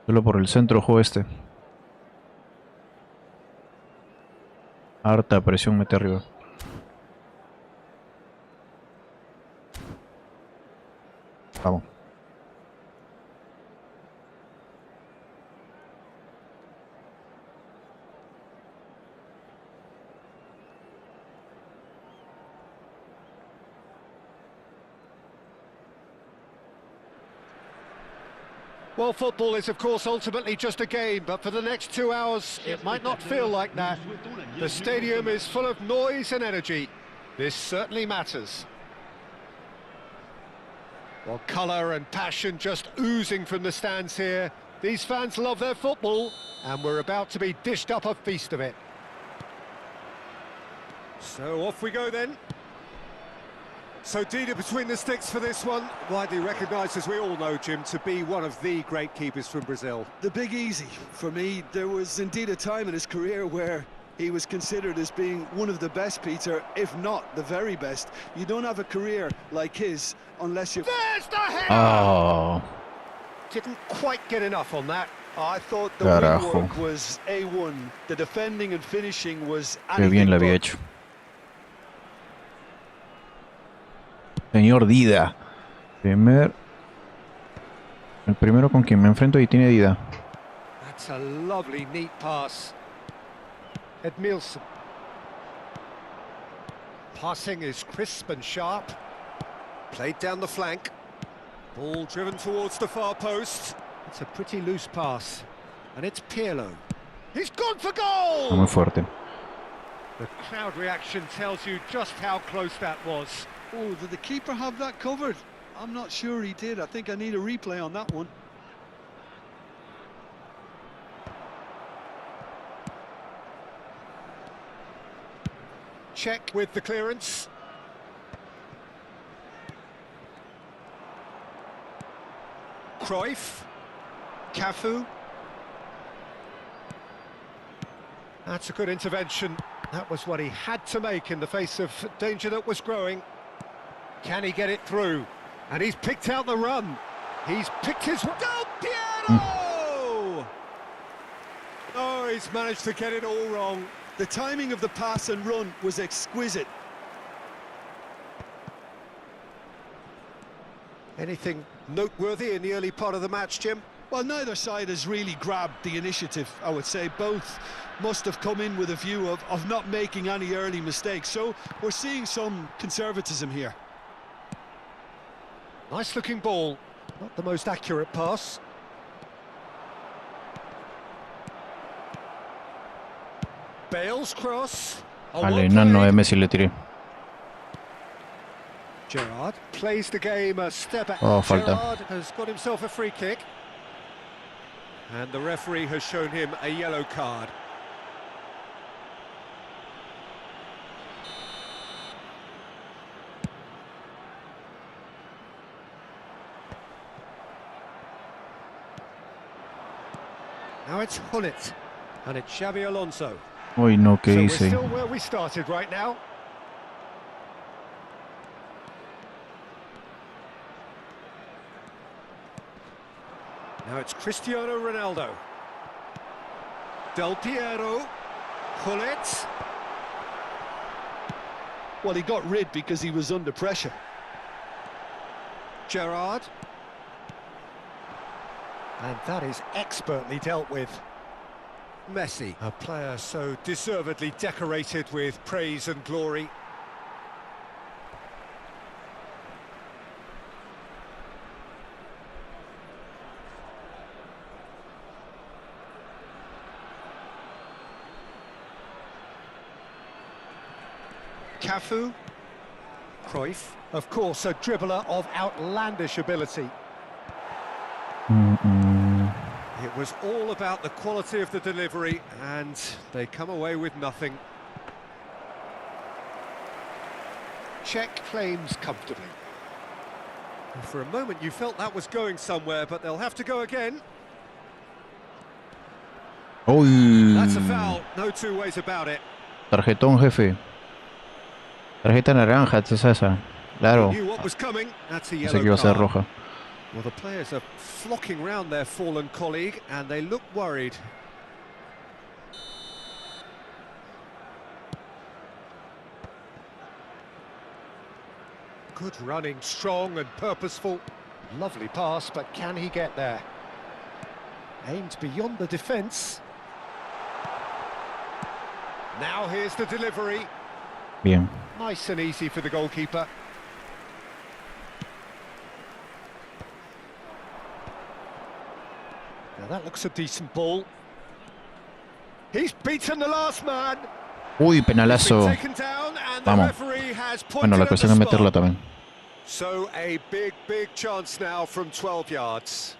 [SPEAKER 1] Solo por el centro juego este. Harta presión mete arriba. Vamos.
[SPEAKER 2] Well, football is, of course, ultimately just a game, but for the next 2 hours, it might not feel like that. The stadium is full of noise and energy. This certainly matters. Well, colour and passion just oozing from the stands here. These fans love their football, and we're about to be dished up a feast of it. So off we go then. So Dida between the sticks for this one, widely recognised, as we all know, Jim, to be one of the great keepers from Brazil.
[SPEAKER 3] The Big Easy. For me, there was indeed a time in his career where he was considered as being one of the best, Peter, if not the very best. You don't have a career like his unless you...
[SPEAKER 2] There's the header!
[SPEAKER 1] Oh,
[SPEAKER 2] Didn't quite get enough on that.
[SPEAKER 3] I thought the
[SPEAKER 1] Carajo.
[SPEAKER 3] wing work was A1. The defending and finishing was
[SPEAKER 1] qué bien la había
[SPEAKER 3] anything
[SPEAKER 1] hecho. Señor Dida. El primero con quien me enfrento y tiene Dida.
[SPEAKER 2] That's a lovely, neat pass. Edmilson. Passing is crisp and sharp. Played down the flank. Ball driven towards the far post. It's a pretty loose pass. And it's Pirlo. He's gone for
[SPEAKER 1] Está muy
[SPEAKER 2] goal!
[SPEAKER 1] fuerte.
[SPEAKER 2] The crowd reaction tells you just how close that was.
[SPEAKER 3] Oh, did the keeper have that covered? I'm not sure he did. I think I need a replay on that one.
[SPEAKER 2] Check with the clearance. Cruyff. Cafu. That's a good intervention. That was what he had to make in the face of danger that was growing. Can he get it through? And he's picked out the run. He's picked his... Del Piero! Oh, he's managed to get it all wrong.
[SPEAKER 3] The timing of the pass and run was exquisite.
[SPEAKER 2] Anything noteworthy in the early part of the match, Jim?
[SPEAKER 3] Well, neither side has really grabbed the initiative, I would say. Both must have come in with a view of not making any early mistakes. So we're seeing some conservatism here.
[SPEAKER 2] Nice-looking ball. Not the most accurate pass. Bale's cross. Oh,
[SPEAKER 1] Al
[SPEAKER 2] well
[SPEAKER 1] enano de
[SPEAKER 2] played.
[SPEAKER 1] Messi le tiré.
[SPEAKER 2] Gerrard plays the game a step back.
[SPEAKER 1] Oh, falta.
[SPEAKER 2] Gerrard has got himself a free kick. And the referee has shown him a yellow card. Now it's Hullet. And it's Xabi Alonso.
[SPEAKER 1] Uy, no, ¿qué
[SPEAKER 2] So we're
[SPEAKER 1] hice?
[SPEAKER 2] still where we started right now. Now it's Cristiano Ronaldo. Del Piero. Hullet.
[SPEAKER 3] Well, he got rid because he was under pressure.
[SPEAKER 2] Gerrard. And that is expertly dealt with. Messi, a player so deservedly decorated with praise and glory. Cafu. Cruyff, of course, a dribbler of outlandish ability. It was all about the quality of the delivery, and they come away with nothing. Czech claims comfortably. And for a moment you felt that was going somewhere, but they'll have to go again.
[SPEAKER 1] Uy,
[SPEAKER 2] That's a foul, no two ways about it.
[SPEAKER 1] tarjetón, jefe. Tarjeta naranja, es esa. Claro.
[SPEAKER 2] He knew what was coming. That's a
[SPEAKER 1] Pensé
[SPEAKER 2] yellow
[SPEAKER 1] que iba a ser
[SPEAKER 2] card.
[SPEAKER 1] roja.
[SPEAKER 2] Well, the players are flocking round their fallen colleague and they look worried. Good running, strong and purposeful. Lovely pass, but can he get there? Aimed beyond the defence. Now here's the delivery.
[SPEAKER 1] Bien.
[SPEAKER 2] Nice and easy for the goalkeeper. Now that looks a decent ball. He's beaten the last man.
[SPEAKER 1] Uy, penalazo.
[SPEAKER 2] Taken down and the
[SPEAKER 1] Vamos.
[SPEAKER 2] referee has
[SPEAKER 1] Bueno, la
[SPEAKER 2] pointed at
[SPEAKER 1] cuestión es
[SPEAKER 2] the
[SPEAKER 1] meterla
[SPEAKER 2] spot.
[SPEAKER 1] también.
[SPEAKER 2] So a big chance now from 12 yards.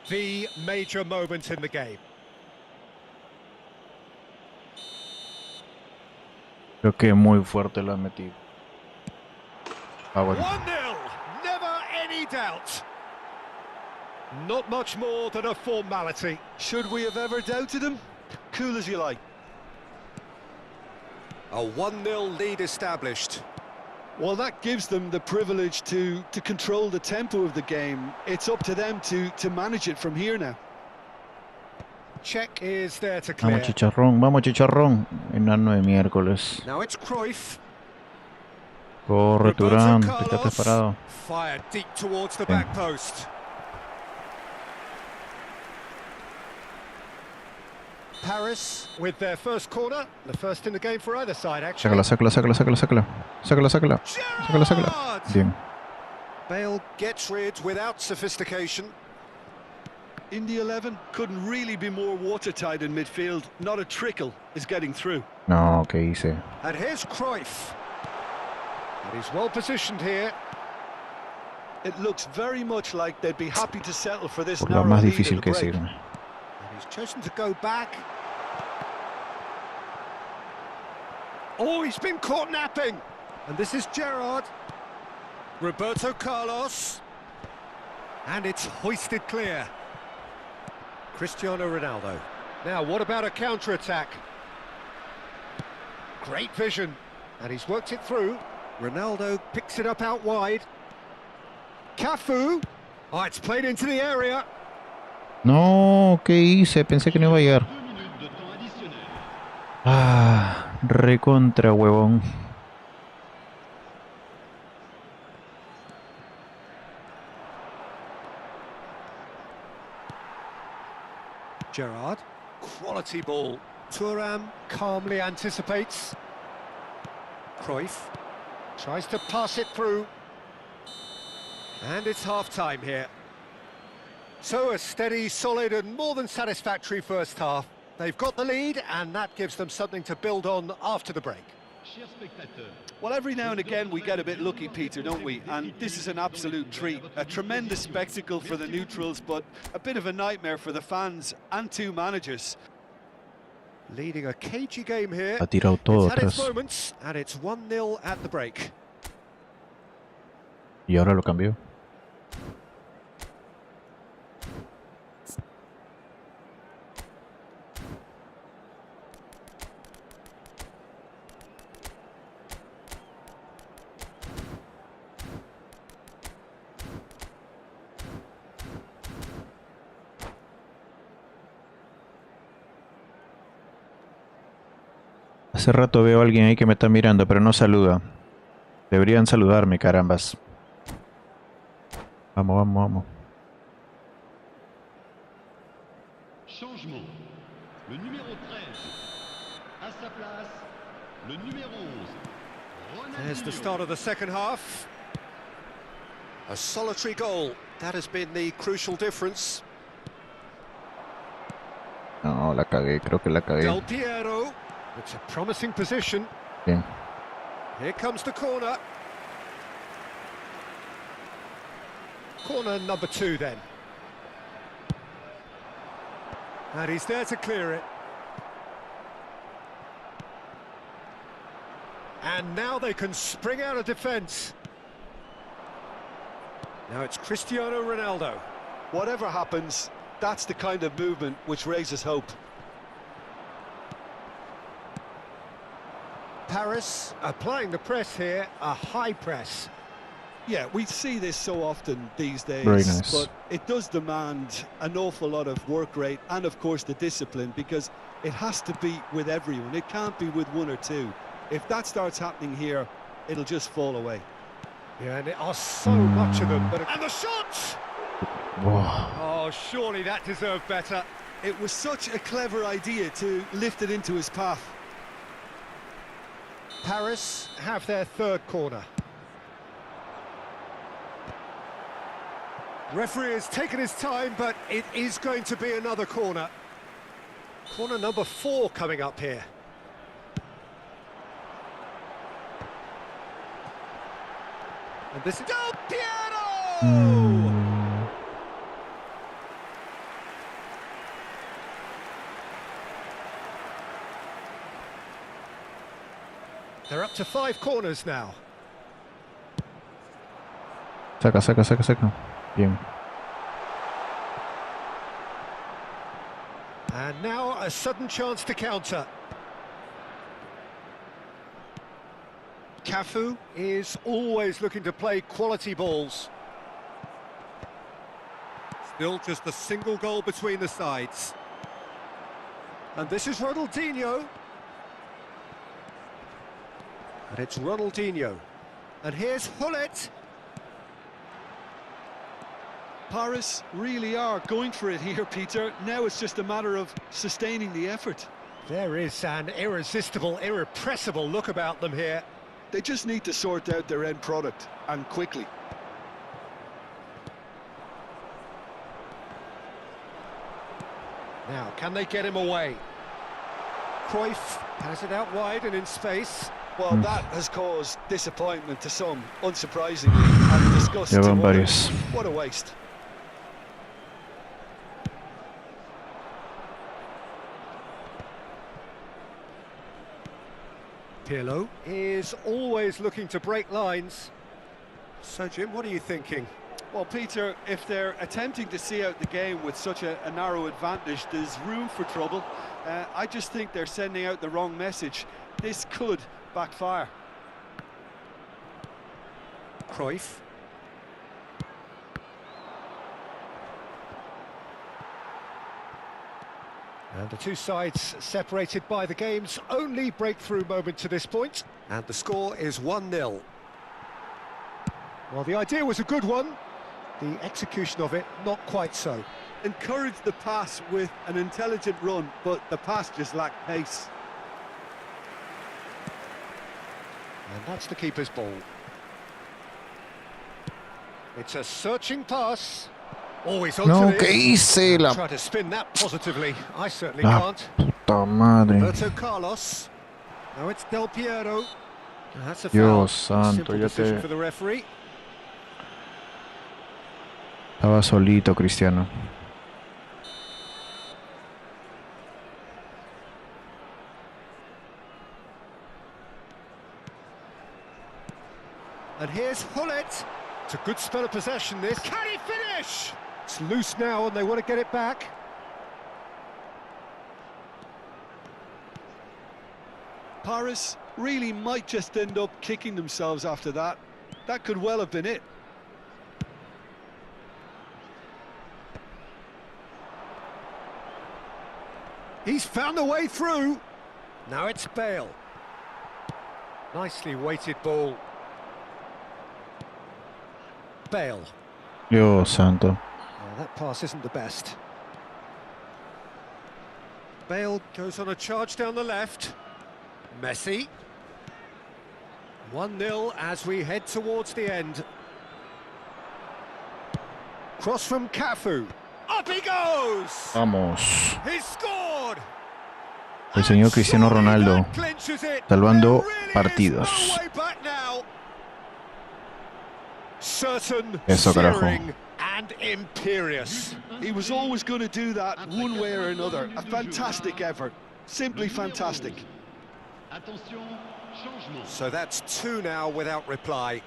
[SPEAKER 2] The major moment in the game.
[SPEAKER 1] Creo que muy fuerte la ha metido. Ah, bueno.
[SPEAKER 2] 1-0, never any doubt. Not much more than a formality.
[SPEAKER 3] Should we have ever doubted him? Cool as you like.
[SPEAKER 2] A 1-0 lead established.
[SPEAKER 3] Well, that gives them the privilege to control the tempo of the game. It's up to them to manage it from here now.
[SPEAKER 2] Check is there to
[SPEAKER 1] Vamos,
[SPEAKER 2] clear.
[SPEAKER 1] chicharrón, vamos, chicharrón. Enano de miércoles.
[SPEAKER 2] Now it's Cruyff.
[SPEAKER 1] Corre,
[SPEAKER 2] Roberto
[SPEAKER 1] Turán,
[SPEAKER 2] Carlos.
[SPEAKER 1] quédate parado.
[SPEAKER 2] Fired deep towards the
[SPEAKER 1] Bien.
[SPEAKER 2] back post. Paris with their first corner, the first in the game for either side actually.
[SPEAKER 1] Sácala, sácala, sácala, sácala, sácala. Sácala, sácala. Sácala, sácala.
[SPEAKER 2] Gerrard!
[SPEAKER 1] Bien.
[SPEAKER 2] Bale gets rid without sophistication.
[SPEAKER 3] In the 11, couldn't really be more watertight in midfield. Not a trickle is getting through.
[SPEAKER 1] No, ¿qué hice?
[SPEAKER 2] And here's Cruyff. And he's well positioned here.
[SPEAKER 3] It looks very much like they'd be happy to settle for this
[SPEAKER 1] Por lo
[SPEAKER 3] narrow
[SPEAKER 1] más
[SPEAKER 3] lead
[SPEAKER 1] difícil
[SPEAKER 3] at
[SPEAKER 1] que
[SPEAKER 3] the break.
[SPEAKER 1] sirve.
[SPEAKER 2] And he's chosen to go back. Oh, he's been caught napping. And this is Gerrard. Roberto Carlos. And it's hoisted clear. Cristiano Ronaldo. Now, what about a counter-attack? Great vision. And he's worked it through. Ronaldo picks it up out wide. Cafu. Oh, it's played into the area.
[SPEAKER 1] No, ¿qué hice? Pensé que no iba a llegar.
[SPEAKER 5] 2 minutes de temps additionnel.
[SPEAKER 1] Ah, recontra huevón.
[SPEAKER 2] Gerrard, quality ball. Thuram calmly anticipates. Cruyff tries to pass it through. And it's half-time here. So a steady, solid and more than satisfactory first half. They've got the lead and that gives them something to build on after the break.
[SPEAKER 5] Chers spectateurs,
[SPEAKER 3] Well, every now and again we get a bit lucky, Peter, don't we? And this is an absolute treat. A tremendous spectacle for the neutrals, but a bit of a nightmare for the fans and two managers.
[SPEAKER 2] Leading a cagey game here.
[SPEAKER 1] Ha tirado todo
[SPEAKER 2] It's had its
[SPEAKER 1] atrás.
[SPEAKER 2] moments and it's 1-0 at the break.
[SPEAKER 1] Y ahora lo cambió. Hace rato veo a alguien ahí que me está mirando, pero no saluda. Deberían saludarme, carambas. Vamos, vamos, vamos.
[SPEAKER 5] changement. Le numéro 13. À sa place, le numéro 11.
[SPEAKER 2] There's the
[SPEAKER 5] Ronaldinho.
[SPEAKER 2] start of the second half. A solitary goal. That has been the crucial difference.
[SPEAKER 1] No, la cagué, creo que la cagué.
[SPEAKER 2] Del Piero. It's a promising position.
[SPEAKER 1] Bien.
[SPEAKER 2] Here comes the corner. Corner number 2 then. And he's there to clear it. And now they can spring out of defence. Now it's Cristiano Ronaldo.
[SPEAKER 3] Whatever happens, that's the kind of movement which raises hope.
[SPEAKER 2] Paris applying the press here, a high press.
[SPEAKER 3] Yeah, we see this so often these days,
[SPEAKER 1] Very nice.
[SPEAKER 3] but it does demand an awful lot of work rate and, of course, the discipline, because it has to be with everyone. It can't be with one or two. If that starts happening here, it'll just fall away.
[SPEAKER 2] Yeah, and it are so much of them. And the shot!
[SPEAKER 1] Whoa.
[SPEAKER 2] Oh, surely that deserved better.
[SPEAKER 3] It was such a clever idea to lift it into his path.
[SPEAKER 2] Paris have their third corner. Referee has taken his time, but it is going to be another corner. Corner number 4 coming up here. And this is Del Piero! They're up to 5 corners now.
[SPEAKER 1] Saca, saca, saca, saca. Bien.
[SPEAKER 2] And now a sudden chance to counter. Cafu is always looking to play quality balls. Still just a single goal between the sides. And this is Ronaldinho. And it's Ronaldinho. And here's Hullet.
[SPEAKER 3] Paris really are going for it here, Peter. Now it's just a matter of sustaining the effort.
[SPEAKER 2] There is an irresistible, irrepressible look about them here.
[SPEAKER 3] They just need to sort out their end product, and quickly.
[SPEAKER 2] Now, can they get him away? Cruyff has it out wide and in space.
[SPEAKER 3] Well, that has caused disappointment to some, unsurprisingly, and disgust
[SPEAKER 1] Ya
[SPEAKER 3] to
[SPEAKER 1] van
[SPEAKER 3] others.
[SPEAKER 1] varios.
[SPEAKER 3] What a waste.
[SPEAKER 2] Pirlo is always looking to break lines. So, Jim, what are you thinking?
[SPEAKER 3] Well, Peter, if they're attempting to see out the game with such a narrow advantage, there's room for trouble. I just think they're sending out the wrong message. This could backfire.
[SPEAKER 2] Cruyff. And the two sides separated by the game's only breakthrough moment to this point. And the score is 1-0. Well, the idea was a good one. The execution of it, not quite so.
[SPEAKER 3] Encouraged the pass with an intelligent run, but the pass just lacked pace.
[SPEAKER 2] And that's the keeper's ball. It's a searching pass. Always onto
[SPEAKER 1] No,
[SPEAKER 2] this.
[SPEAKER 1] ¿qué hice? La
[SPEAKER 2] Try to spin that positively. I certainly
[SPEAKER 1] La
[SPEAKER 2] can't.
[SPEAKER 1] puta madre.
[SPEAKER 2] Roberto Carlos. Now it's Del Piero. That's a
[SPEAKER 1] Dios
[SPEAKER 2] foul.
[SPEAKER 1] santo,
[SPEAKER 2] Simple
[SPEAKER 1] ya
[SPEAKER 2] decision
[SPEAKER 1] te...
[SPEAKER 2] for the referee.
[SPEAKER 1] Estaba solito, Cristiano.
[SPEAKER 2] And here's Hullet. It's a good spell of possession, this. Can he finish? It's loose now and they want to get it back.
[SPEAKER 3] Paris really might just end up kicking themselves after that. That could well have been it.
[SPEAKER 2] He's found a way through. Now it's Bale. Nicely weighted ball. Bale.
[SPEAKER 1] Dios santo.
[SPEAKER 2] Oh, that pass isn't the best. Bale goes on a charge down the left. Messi. 1-0 as we head towards the end. Cross from Cafu. Up he goes!
[SPEAKER 1] Vamos.
[SPEAKER 2] He scored!
[SPEAKER 1] El señor Cristiano Ronaldo salvando partidos.
[SPEAKER 2] Certain,
[SPEAKER 1] Eso, carajo.
[SPEAKER 2] searing and imperious.
[SPEAKER 3] He was always going to do that one way or another. A fantastic effort. Simply fantastic.
[SPEAKER 5] Attention, changement.
[SPEAKER 2] So that's 2 now without reply.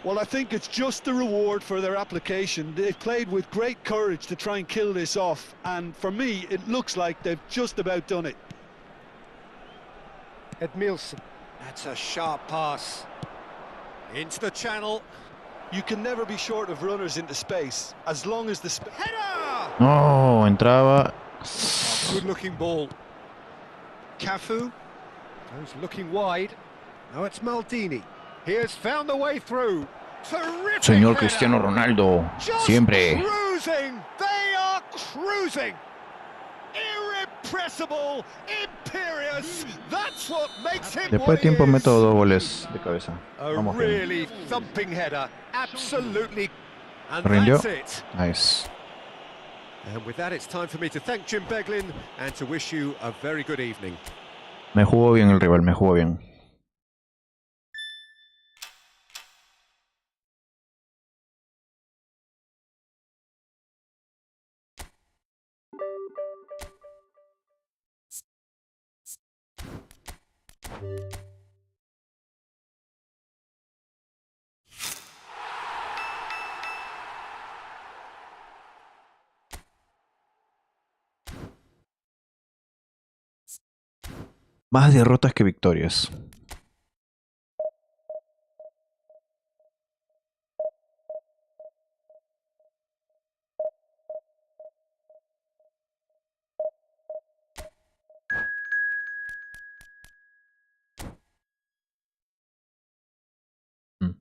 [SPEAKER 3] Well, I think it's just the reward for their application. They've played with great courage to try and kill this off, and for me, it looks like they've just about done it.
[SPEAKER 2] Edmilson. That's a sharp pass. Into the channel.
[SPEAKER 3] You can never be short of runners into space, as long as the
[SPEAKER 2] Header!
[SPEAKER 1] No, entraba.
[SPEAKER 2] Good looking ball. Cafu goes looking wide. Now it's Maldini. He has found the way through. Terrific
[SPEAKER 1] Señor
[SPEAKER 2] header.
[SPEAKER 1] Cristiano Ronaldo,
[SPEAKER 2] Just
[SPEAKER 1] siempre.
[SPEAKER 2] cruising. They are cruising. Irrepressible, imperious. That's what makes him
[SPEAKER 1] Después
[SPEAKER 2] what
[SPEAKER 1] de
[SPEAKER 2] he
[SPEAKER 1] tiempo meto
[SPEAKER 2] is.
[SPEAKER 1] 2 goles de cabeza.
[SPEAKER 2] A
[SPEAKER 1] Vamos bien.
[SPEAKER 2] really thumping header. Absolutely. And
[SPEAKER 1] Rindió.
[SPEAKER 2] that's it.
[SPEAKER 1] Nice.
[SPEAKER 2] And with that, it's time for me to thank Jim Beglin and to wish you a very good evening.
[SPEAKER 1] Me jugó bien el rival, me jugó bien. Más derrotas que victorias. Mm.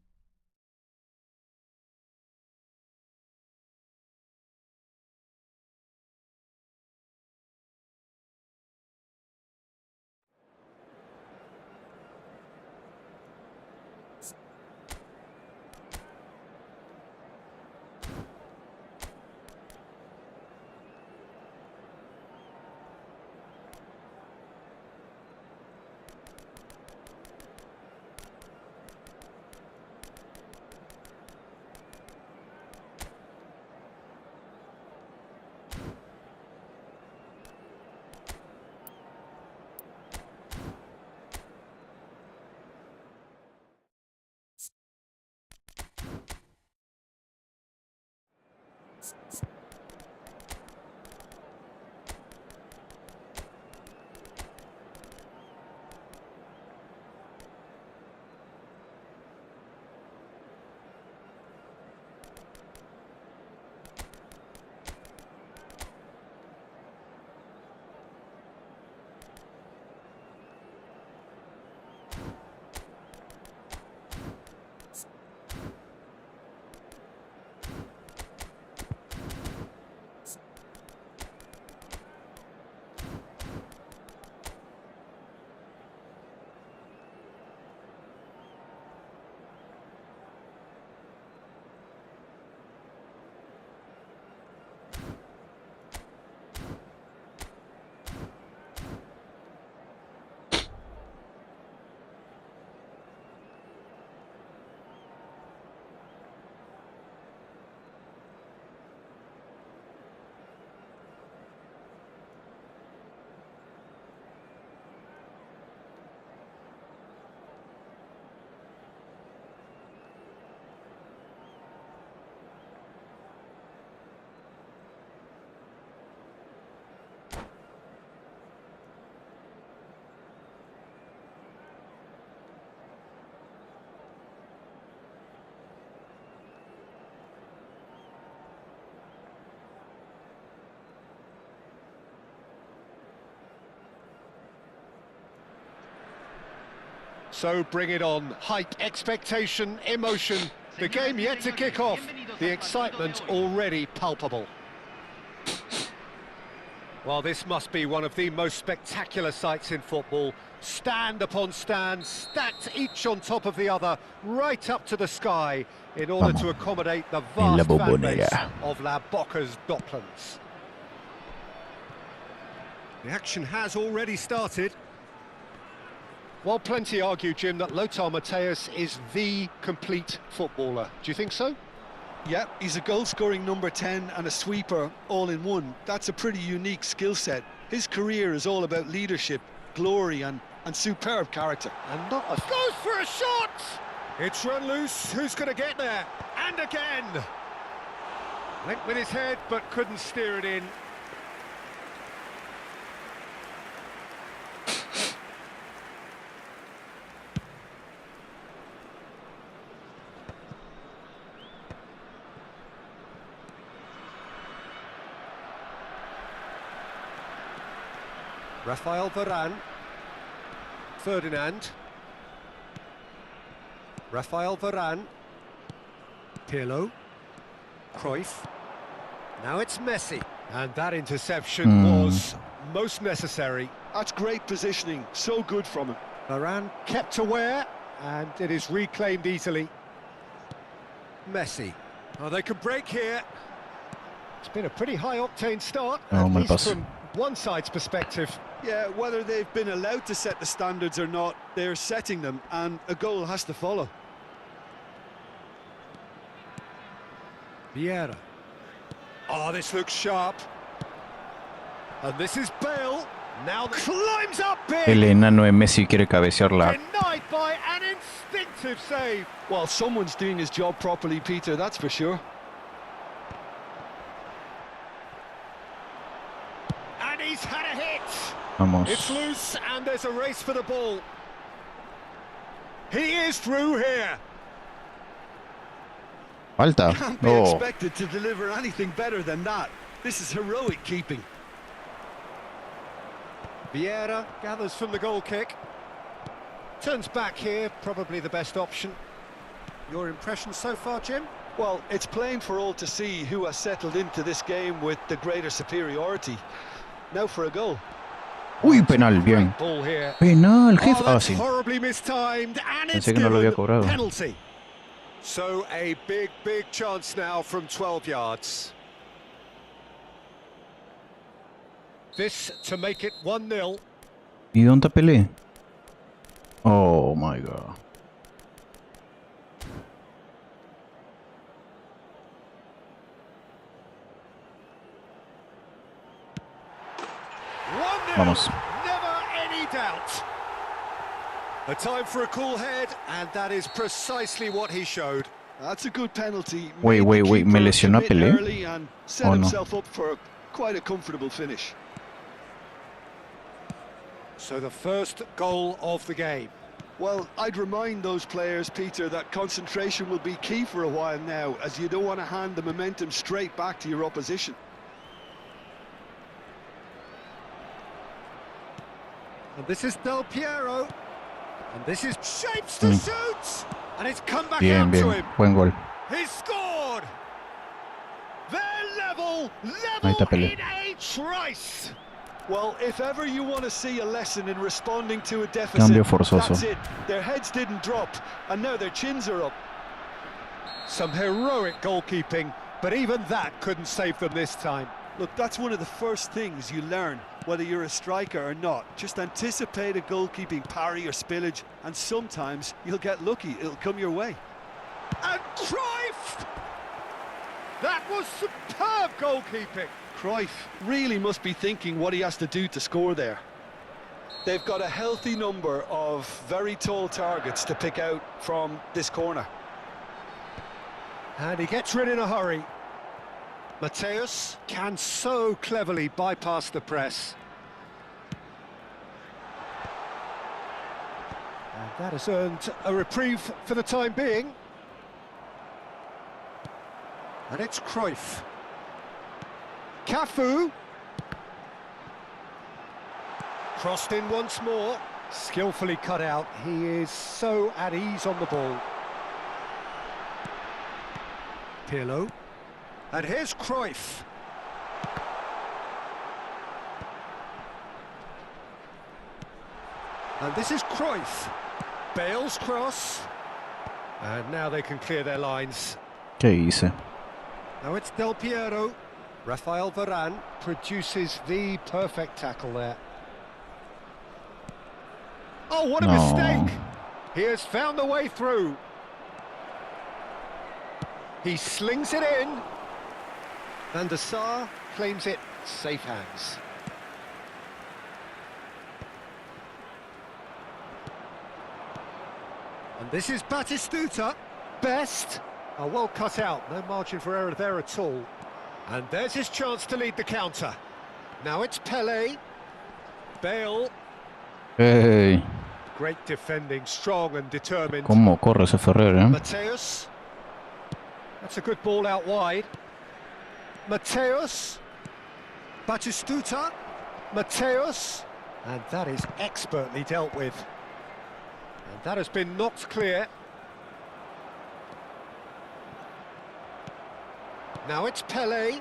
[SPEAKER 2] So bring it on. Hype, expectation, emotion. The game yet to kick off. The excitement already palpable. Well, this must be one of the most spectacular sights in football. Stand upon stand, stacked each on top of the other, right up to the sky, in order to accommodate the
[SPEAKER 1] En la
[SPEAKER 2] vast fan base
[SPEAKER 1] bombonera.
[SPEAKER 2] of La Boca's Docklands. The action has already started. Well, plenty argue, Jim, that Lothar Matthäus is the complete footballer. Do you think so?
[SPEAKER 3] Yeah, he's a goal-scoring number 10 and a sweeper all in one. That's a pretty unique skill set. His career is all about leadership, glory and superb character.
[SPEAKER 2] And not a... Goes for a shot! It's run loose. Who's going to get there? And again! Went with his head, but couldn't steer it in. Rafael Varane. Ferdinand. Rafael Varane. Pirlo. Cruyff. Now it's Messi. And that interception was most necessary.
[SPEAKER 3] That's great positioning, so good from him.
[SPEAKER 2] Varane kept aware, and it is reclaimed easily. Messi. Oh, they could break here. It's been a pretty high-octane start,
[SPEAKER 1] Oh,
[SPEAKER 2] at
[SPEAKER 1] mal
[SPEAKER 2] least
[SPEAKER 1] pase.
[SPEAKER 2] from one side's perspective.
[SPEAKER 3] Yeah, whether they've been allowed to set the standards or not, they're setting them, and a goal has to follow.
[SPEAKER 2] Vieira. Oh, this looks sharp. And this is Bale. Now climbs up big.
[SPEAKER 1] El enano de Messi quiere cabecearla.
[SPEAKER 2] Denied by an instinctive save.
[SPEAKER 3] Well, someone's doing his job properly, Peter, that's for sure.
[SPEAKER 2] And he's had a hit.
[SPEAKER 1] Vamos.
[SPEAKER 2] It's loose and there's a race for the ball. He is through here.
[SPEAKER 1] Falta.
[SPEAKER 3] Can't be
[SPEAKER 1] Oh.
[SPEAKER 3] expected to deliver anything better than that. This is heroic keeping.
[SPEAKER 2] Vieira gathers from the goal kick. Turns back here, probably the best option. Your impression so far, Jim?
[SPEAKER 3] Well, it's plain for all to see who has settled into this game with the greater superiority. Now for a goal.
[SPEAKER 1] Uy, penal, bien.
[SPEAKER 2] Ball here.
[SPEAKER 1] Penal,
[SPEAKER 2] Oh,
[SPEAKER 1] jefe. Ah,
[SPEAKER 2] that's
[SPEAKER 1] sí.
[SPEAKER 2] horribly mistimed, and it's
[SPEAKER 1] Pensé que no lo había
[SPEAKER 2] given
[SPEAKER 1] cobrado.
[SPEAKER 2] penalty. So a big chance now from 12 yards. This to make it 1-0.
[SPEAKER 1] ¿Y dónde Pelé? Oh my god. Vamos.
[SPEAKER 2] Never any doubt. A time for a cool head, and that is precisely what he showed.
[SPEAKER 3] That's a good penalty.
[SPEAKER 1] Wait,
[SPEAKER 3] Made the
[SPEAKER 1] wait, wait, ¿me
[SPEAKER 3] keeper
[SPEAKER 1] lesionó a
[SPEAKER 3] commit
[SPEAKER 1] Pelé?
[SPEAKER 3] early and set
[SPEAKER 1] Oh, no.
[SPEAKER 3] himself up for quite a comfortable finish.
[SPEAKER 2] So the first goal of the game.
[SPEAKER 3] Well, I'd remind those players, Peter, that concentration will be key for a while now, as you don't want to hand the momentum straight back to your opposition.
[SPEAKER 2] And this is Del Piero. And this is shapes to shoot. And it's come back
[SPEAKER 1] Bien,
[SPEAKER 2] out to
[SPEAKER 1] bien.
[SPEAKER 2] him.
[SPEAKER 1] Buen gol.
[SPEAKER 2] He scored. They're level
[SPEAKER 1] Ahí está Pelé.
[SPEAKER 2] in a trice.
[SPEAKER 3] Well, if ever you want to see a lesson in responding to a deficit,
[SPEAKER 1] Cambio forzoso.
[SPEAKER 3] that's it. Their heads didn't drop, and now their chins are up.
[SPEAKER 2] Some heroic goalkeeping, but even that couldn't save them this time.
[SPEAKER 3] Look, that's one of the first things you learn, whether you're a striker or not. Just anticipate a goalkeeping parry or spillage, and sometimes you'll get lucky. It'll come your way.
[SPEAKER 2] And Cruyff! That was superb goalkeeping.
[SPEAKER 3] Cruyff really must be thinking what he has to do to score there. They've got a healthy number of very tall targets to pick out from this corner.
[SPEAKER 2] And he gets rid in a hurry. Mateus can so cleverly bypass the press. And that has earned a reprieve for the time being. And it's Cruyff. Cafu. Crossed in once more. Skillfully cut out. He is so at ease on the ball. Pirlo. And here's Cruyff. And this is Cruyff. Bale's cross. And now they can clear their lines.
[SPEAKER 1] ¿Qué hice?
[SPEAKER 2] Now it's Del Piero. Rafael Varane produces the perfect tackle there. Oh, what a
[SPEAKER 1] No.
[SPEAKER 2] mistake! He has found the way through. He slings it in. And the Sar claims it safe hands. And this is Batistuta. Best. Oh, well cut out. No margin for error there at all. And there's his chance to lead the counter. Now it's Pelé. Bale.
[SPEAKER 1] Hey,
[SPEAKER 2] Great defending, strong and determined.
[SPEAKER 1] ¿cómo corre ese Ferrer, eh?
[SPEAKER 2] Mateus. That's a good ball out wide. Mateus. Batistuta. Mateus. And that is expertly dealt with. And that has been knocked clear. Now it's Pele.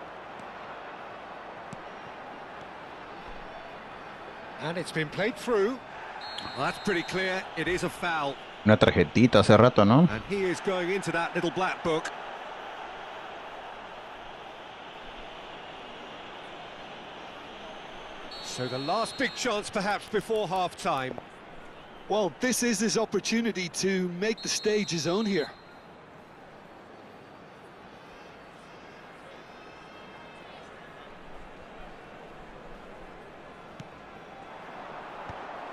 [SPEAKER 2] And it's been played through. Well, that's pretty clear. It is a foul.
[SPEAKER 1] Una tarjetita hace rato, ¿no?
[SPEAKER 2] And he is going into that little black book. So the last big chance perhaps before half-time.
[SPEAKER 3] Well, this is his opportunity to make the stage his own here.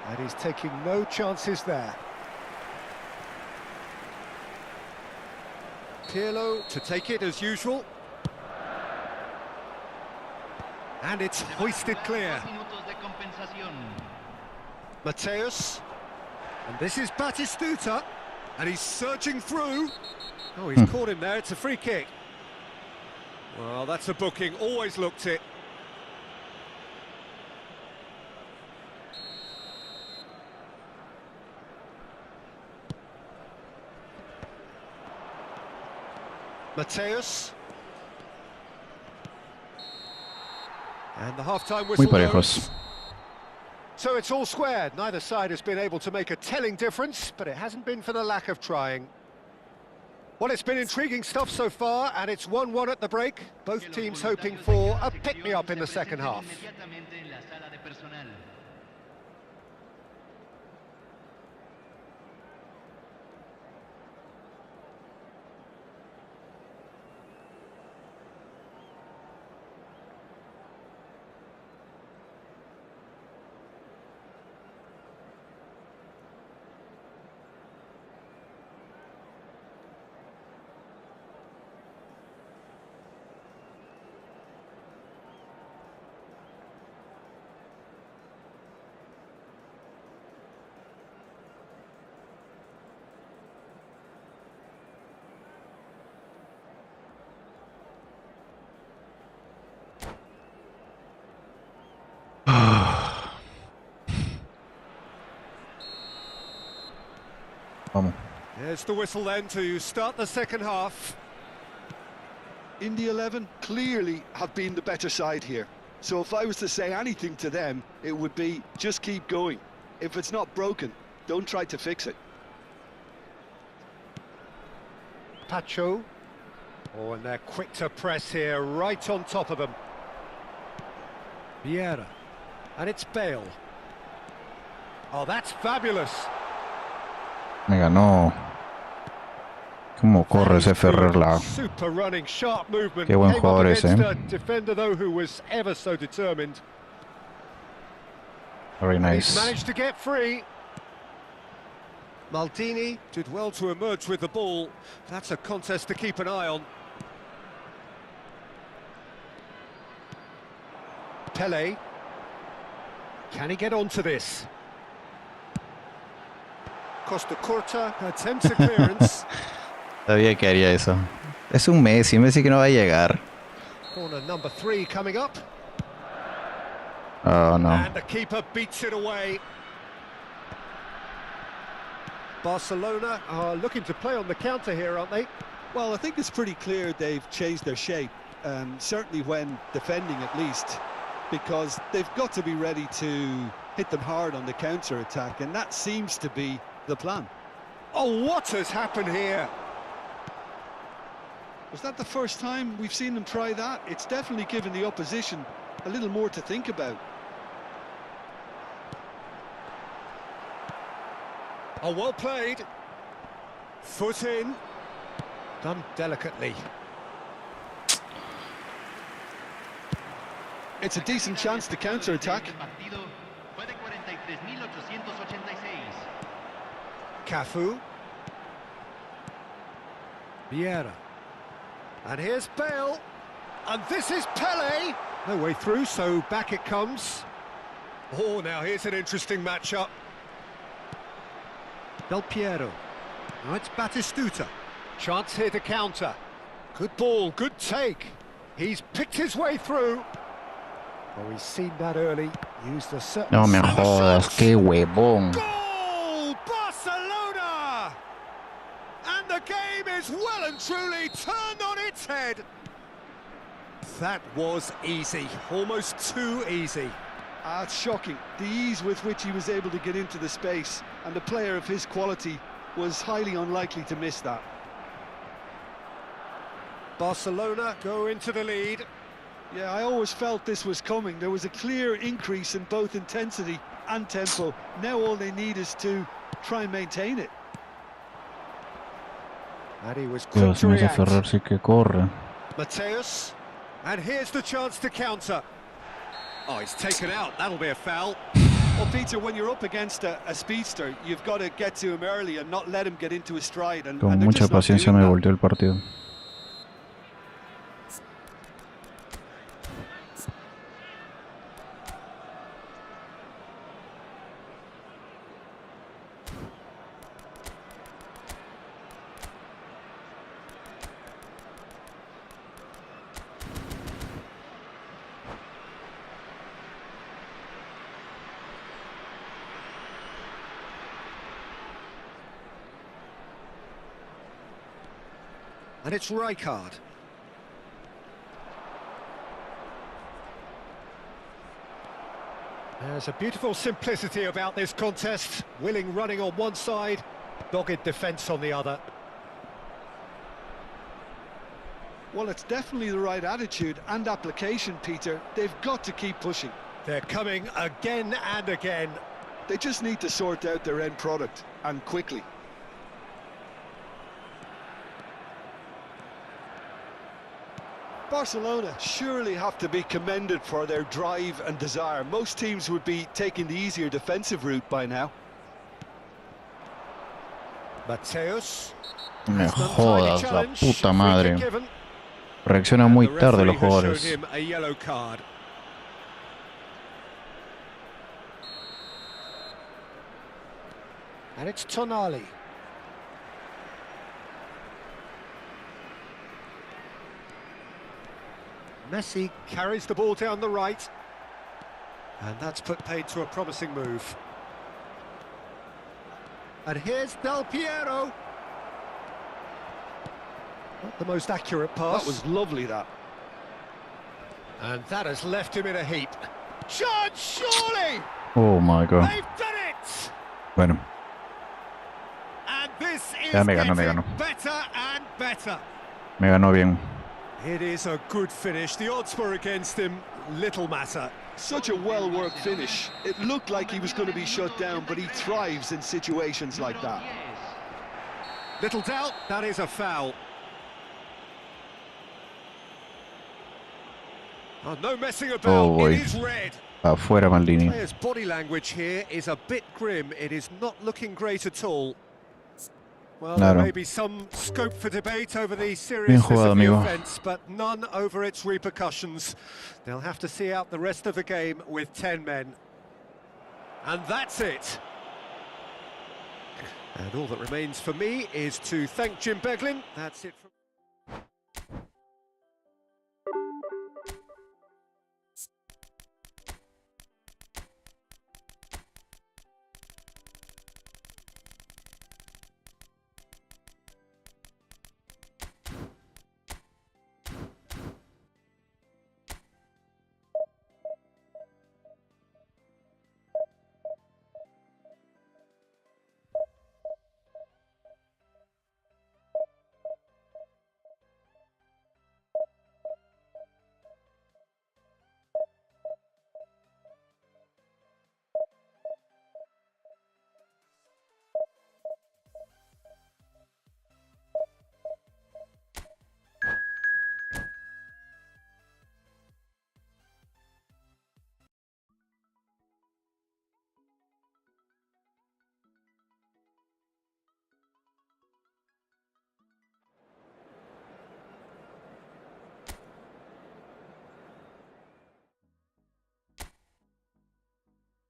[SPEAKER 2] And he's taking no chances there. Pirlo to take it as usual. And it's hoisted clear. Mateus. And this is Batistuta. And he's surging through. Oh, he's caught him there. It's a free kick. Well, that's a booking. Always looked it. Mateus. And the half-time whistle goes. So it's all squared. Neither side has been able to make a telling difference, but it hasn't been for the lack of trying. Well, it's been intriguing stuff so far, and it's 1-1 at the break. Both teams hoping for a pick-me-up in the second half.
[SPEAKER 1] Vamos.
[SPEAKER 2] There's the whistle then to start the second half.
[SPEAKER 3] Indy 11 clearly have been the better side here. So if I was to say anything to them, it would be just keep going. If it's not broken, don't try to fix it.
[SPEAKER 2] Pacho. Oh, and they're quick to press here, right on top of them. Vieira. And it's Bale. Oh, that's fabulous.
[SPEAKER 1] Me ganó. ¿Cómo corre ese Ferrer la?
[SPEAKER 2] Super running, sharp movement.
[SPEAKER 1] Qué buen
[SPEAKER 2] Came
[SPEAKER 1] jugador
[SPEAKER 2] up
[SPEAKER 1] ese.
[SPEAKER 2] against a defender though who was ever so determined.
[SPEAKER 1] Very
[SPEAKER 2] He's
[SPEAKER 1] nice.
[SPEAKER 2] managed to get free. Maldini did well to emerge with the ball. That's a contest to keep an eye on. Pele. Can he get onto this? Costa Corta attempts a clearance.
[SPEAKER 1] Sabía que haría eso. Es un Messi, Messi que no va a llegar.
[SPEAKER 2] Corner number 3 coming up.
[SPEAKER 1] Oh no.
[SPEAKER 2] And the keeper beats it away. Barcelona are looking to play on the counter here, aren't they?
[SPEAKER 3] Well, I think it's pretty clear they've changed their shape, certainly when defending at least, because they've got to be ready to hit them hard on the counter-attack, and that seems to be the plan.
[SPEAKER 2] Oh, what has happened here?
[SPEAKER 3] Was that the first time we've seen them try that? It's definitely given the opposition a little more to think about.
[SPEAKER 2] Oh, well played. Foot in. Done delicately.
[SPEAKER 3] It's a decent chance to counter-attack.
[SPEAKER 2] Cafu. Vieira. And here's Bale. And this is Pele. No way through, so back it comes. Oh, now here's an interesting matchup. Del Piero. Now it's Batistuta. Chance here to counter. Good ball, good take. He's picked his way through. Oh, he's seen that early. Used a certain...
[SPEAKER 1] No me jodas, qué huevón.
[SPEAKER 2] Goal! Barcelona! And the game is well and truly turned on its head. That was easy, almost too easy.
[SPEAKER 3] It's shocking, the ease with which he was able to get into the space, and a player of his quality was highly unlikely to miss that.
[SPEAKER 2] Barcelona go into the lead.
[SPEAKER 3] Yeah, I always felt this was coming. There was a clear increase in both intensity and tempo. Now all they need is to try and maintain it.
[SPEAKER 2] And he was quick
[SPEAKER 1] Dios,
[SPEAKER 2] to
[SPEAKER 1] ese
[SPEAKER 2] react.
[SPEAKER 1] Ferrer sí que corre.
[SPEAKER 2] Mateus, and here's the chance to counter. Oh, he's taken out, that'll be a foul.
[SPEAKER 3] Well, Peter, when you're up against a speedster, you've got to get to him early and not let him get into a stride. And
[SPEAKER 1] Con
[SPEAKER 3] they're
[SPEAKER 1] mucha
[SPEAKER 3] just not
[SPEAKER 1] paciencia
[SPEAKER 3] doing
[SPEAKER 1] me
[SPEAKER 3] that.
[SPEAKER 1] volteó el partido.
[SPEAKER 2] And it's Rijkaard. There's a beautiful simplicity about this contest. Willing running on one side, dogged defence on the other.
[SPEAKER 3] Well, it's definitely the right attitude and application, Peter. They've got to keep pushing.
[SPEAKER 2] They're coming again and again.
[SPEAKER 3] They just need to sort out their end product, and quickly. Barcelona surely have to be commended for their drive and desire. Most teams would be taking the easier defensive route by now.
[SPEAKER 2] Mateus.
[SPEAKER 1] Me jodas, la puta madre. Reacciona muy tarde los jugadores.
[SPEAKER 2] Him a yellow card. And it's Tonali. Messi carries the ball down the right. And that's put paid to a promising move. And here's Del Piero. Not the most accurate pass.
[SPEAKER 3] That was lovely, that.
[SPEAKER 2] And that has left him in a heap. Chance, surely!
[SPEAKER 1] Oh my god.
[SPEAKER 2] They've done it!
[SPEAKER 1] Bueno,
[SPEAKER 2] And this is
[SPEAKER 1] Ya me ganó,
[SPEAKER 2] getting better and better.
[SPEAKER 1] me ganó bien.
[SPEAKER 2] It is a good finish. The odds were against him. Little matter.
[SPEAKER 3] Such a well-worked finish. It looked like he was going to be shut down, but he thrives in situations like that.
[SPEAKER 2] Little doubt, that is a foul. Oh, no messing about.
[SPEAKER 1] Oh, boy.
[SPEAKER 2] It is red.
[SPEAKER 1] Afuera Maldini.
[SPEAKER 2] Players' body language here is a bit grim. It is not looking great at all. Well,
[SPEAKER 1] Claro.
[SPEAKER 2] there may be some scope for debate over the seriousness
[SPEAKER 1] jugado,
[SPEAKER 2] of the
[SPEAKER 1] amigo.
[SPEAKER 2] offence, but none over its repercussions. They'll have to see out the rest of the game with 10 men. And that's it. And all that remains for me is to thank Jim Beglin. That's it from...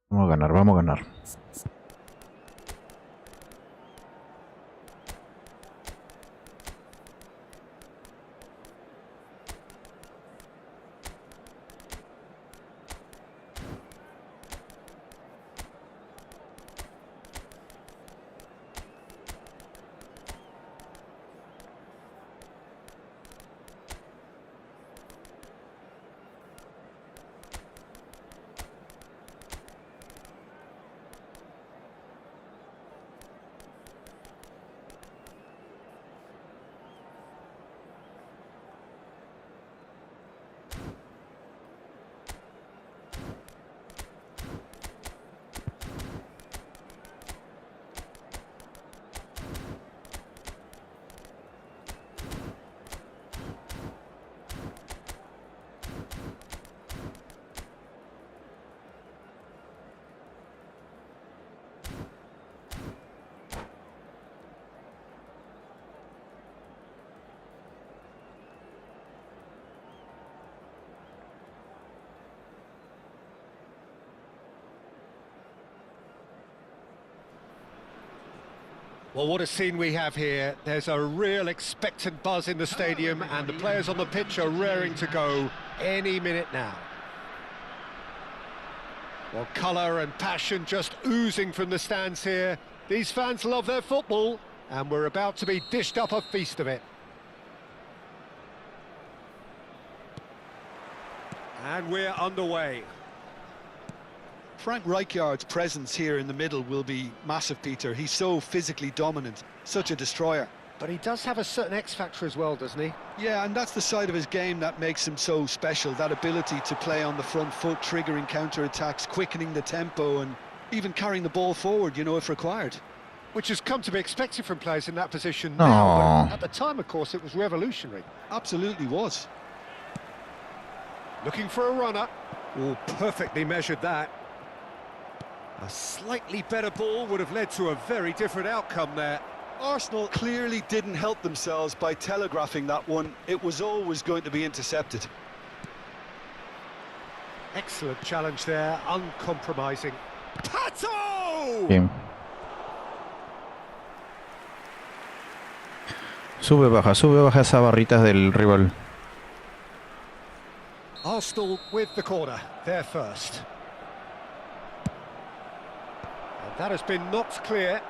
[SPEAKER 1] Vamos a ganar, vamos a ganar.
[SPEAKER 2] Well, what a scene we have here. There's a real expectant buzz in the stadium, and the players on the pitch are raring to go any minute now. Well, colour and passion just oozing from the stands here. These fans love their football, and we're about to be dished up a feast of it. And we're underway.
[SPEAKER 3] Frank Rijkaard's presence here in the middle will be massive, Peter. He's so physically dominant, such a destroyer.
[SPEAKER 2] But he does have a certain X-factor as well, doesn't he?
[SPEAKER 3] Yeah, and that's the side of his game that makes him so special, that ability to play on the front foot, triggering counter-attacks, quickening the tempo, and even carrying the ball forward, you know, if required.
[SPEAKER 2] Which has come to be expected from players in that position
[SPEAKER 1] Aww.
[SPEAKER 2] now, but at the time, of course, it was revolutionary.
[SPEAKER 3] Absolutely was.
[SPEAKER 2] Looking for a runner. Oh, perfectly measured that. A slightly better ball would have led to a very different outcome there.
[SPEAKER 3] Arsenal clearly didn't help themselves by telegraphing that one. It was always going to be intercepted.
[SPEAKER 2] Excellent challenge there, uncompromising. Pato!
[SPEAKER 1] Bien. Sube, baja esas barritas del rival.
[SPEAKER 2] Arsenal with the corner, there first. And that has been knocked clear.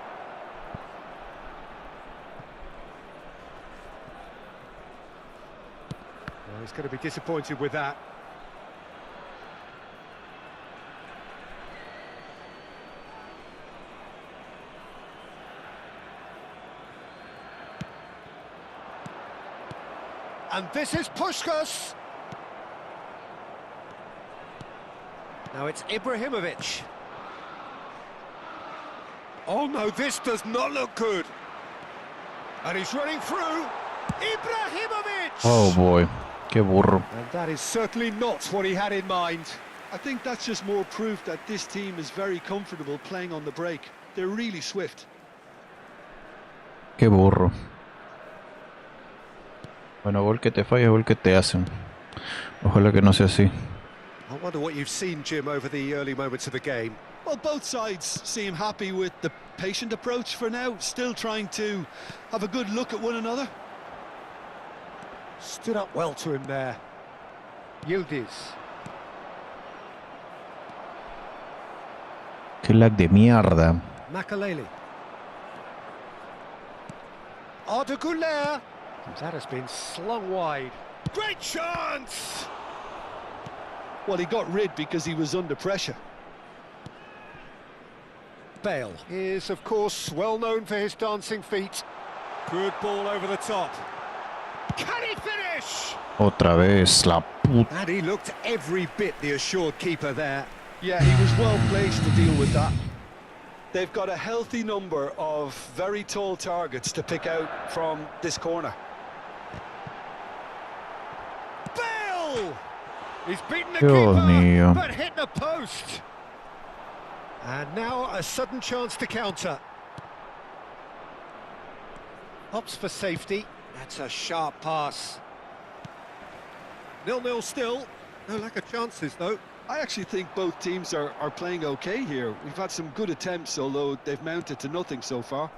[SPEAKER 2] Well, he's going to be disappointed with that. And this is Puskás. Now it's Ibrahimovic. Oh no, this does not look good. And he's running through. Ibrahimovic!
[SPEAKER 1] Oh boy, qué burro.
[SPEAKER 2] And that is certainly not what he had in mind.
[SPEAKER 3] I think that's just more proof that this team is very comfortable playing on the break. They're really swift.
[SPEAKER 1] Qué burro. Bueno, gol que te falla, gol que te hacen. Ojalá que no sea así.
[SPEAKER 2] I wonder what you've seen, Jim, over the early moments of the game.
[SPEAKER 3] Well, both sides seem happy with the patient approach for now, still trying to have a good look at one another.
[SPEAKER 2] Stood up well to him there. Yildiz.
[SPEAKER 1] Qué lag de mierda.
[SPEAKER 2] Makaleli. Arda Güler. That has been slung wide. Great chance!
[SPEAKER 3] Well, he got rid because he was under pressure.
[SPEAKER 2] Bale is, of course, well known for his dancing feet. Good ball over the top. Can he finish?
[SPEAKER 1] Otra vez, la puta.
[SPEAKER 2] And he looked every bit the assured keeper there.
[SPEAKER 3] Yeah, he was well placed to deal with that. They've got a healthy number of very tall targets to pick out from this corner.
[SPEAKER 2] Bale! He's beaten the
[SPEAKER 1] Dios
[SPEAKER 2] keeper,
[SPEAKER 1] mío.
[SPEAKER 2] but hit the post. And now a sudden chance to counter. Opts for safety. That's a sharp pass. 0-0 still. No lack of chances, though.
[SPEAKER 3] I actually think both teams are playing okay here. We've had some good attempts, although they've mounted to nothing so far.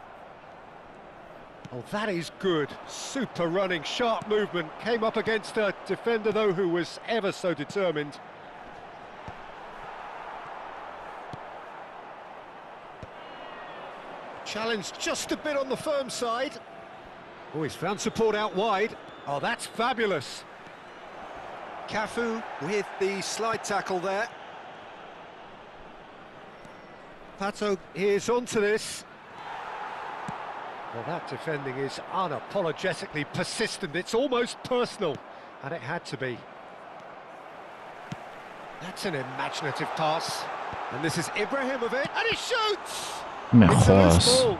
[SPEAKER 2] Oh, that is good. Super running, sharp movement. Came up against a defender, though, who was ever so determined. Challenge just a bit on the firm side. Oh, he's found support out wide. Oh, that's fabulous. Cafu with the slide tackle there. Pato is onto this. Well, that defending is unapologetically persistent. It's almost personal, and it had to be. That's an imaginative pass. And this is Ibrahimovic, and he shoots!
[SPEAKER 1] Me
[SPEAKER 2] It's a loose
[SPEAKER 1] jodas.
[SPEAKER 2] ball.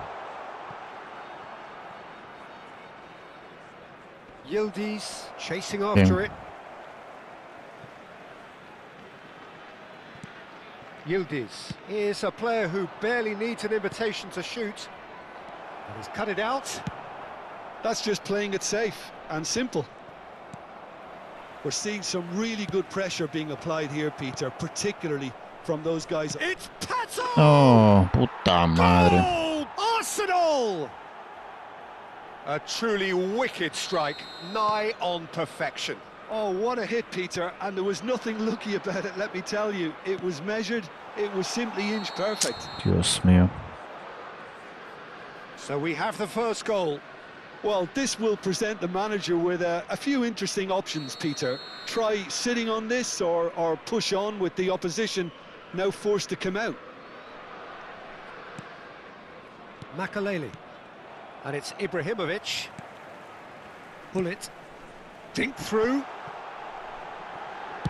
[SPEAKER 2] Yildiz chasing after it. Yildiz is a player who barely needs an invitation to shoot. And he's cut it out.
[SPEAKER 3] That's just playing it safe and simple. We're seeing some really good pressure being applied here, Peter, particularly from those guys.
[SPEAKER 2] It's Pato!
[SPEAKER 1] Oh, puta madre.
[SPEAKER 2] Goal! Arsenal! goal! A truly wicked strike, nigh on perfection.
[SPEAKER 3] Oh, what a hit, Peter, and there was nothing lucky about it, let me tell you. It was measured, it was simply inch perfect.
[SPEAKER 1] Dios mío.
[SPEAKER 2] So we have the first goal.
[SPEAKER 3] Well, this will present the manager with a few interesting options, Peter. Try sitting on this or push on with the opposition now forced to come out.
[SPEAKER 2] Makaleli. And it's Ibrahimovic. Pull it. Dink through.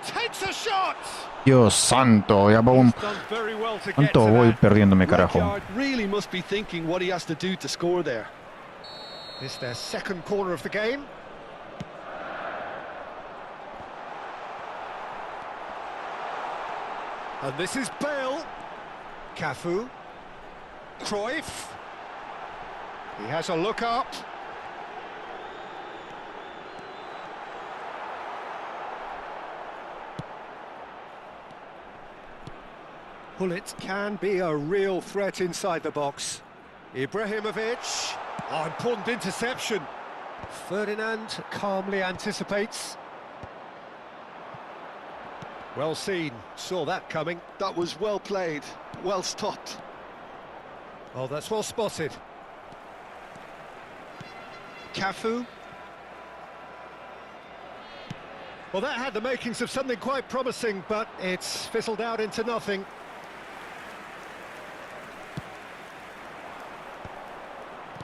[SPEAKER 2] Takes a shot!
[SPEAKER 1] Dios santo, ya
[SPEAKER 2] He's done very well to get
[SPEAKER 1] ¿Cuánto
[SPEAKER 2] to
[SPEAKER 1] voy
[SPEAKER 2] that.
[SPEAKER 1] perdiéndome, carajo?
[SPEAKER 3] Rijkaard really must be thinking what he has to do to score there.
[SPEAKER 2] It's their second corner of the game. And this is Bale. Cafu. Cruyff. He has a look up. Pullet can be a real threat inside the box. Ibrahimovic. Oh, important interception. Ferdinand calmly anticipates. Well seen, saw that coming.
[SPEAKER 3] That was well played, well stopped.
[SPEAKER 2] Oh, that's well spotted. Cafu. Well, that had the makings of something quite promising, but it's fizzled out into nothing.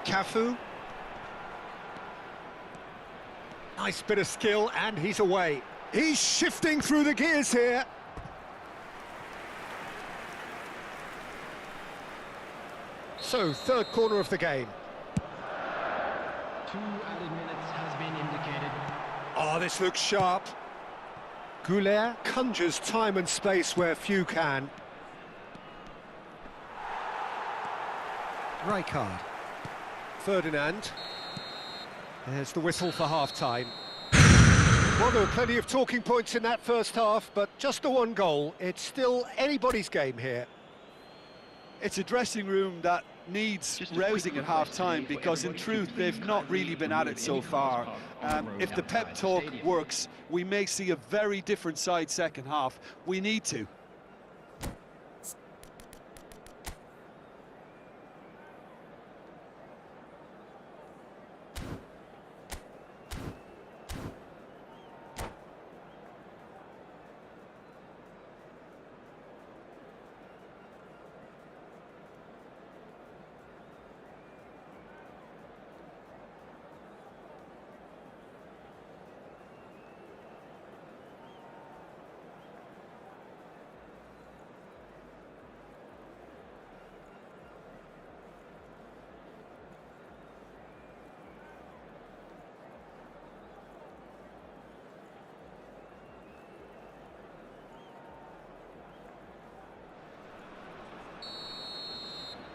[SPEAKER 2] Cafu. Nice bit of skill, and he's away. He's shifting through the gears here. So, third corner of the game.
[SPEAKER 5] 2 added minutes has been indicated.
[SPEAKER 2] Oh, this looks sharp. Goulet conjures time and space where few can. Rijkaard. Ferdinand. There's the whistle for half-time. Well, there were plenty of talking points in that first half, but just the one goal. It's still anybody's game here.
[SPEAKER 3] It's a dressing room that needs rousing at half-time because, in truth, they've not really been at it so far. If the pep talk works, we may see a very different side second half. We need to.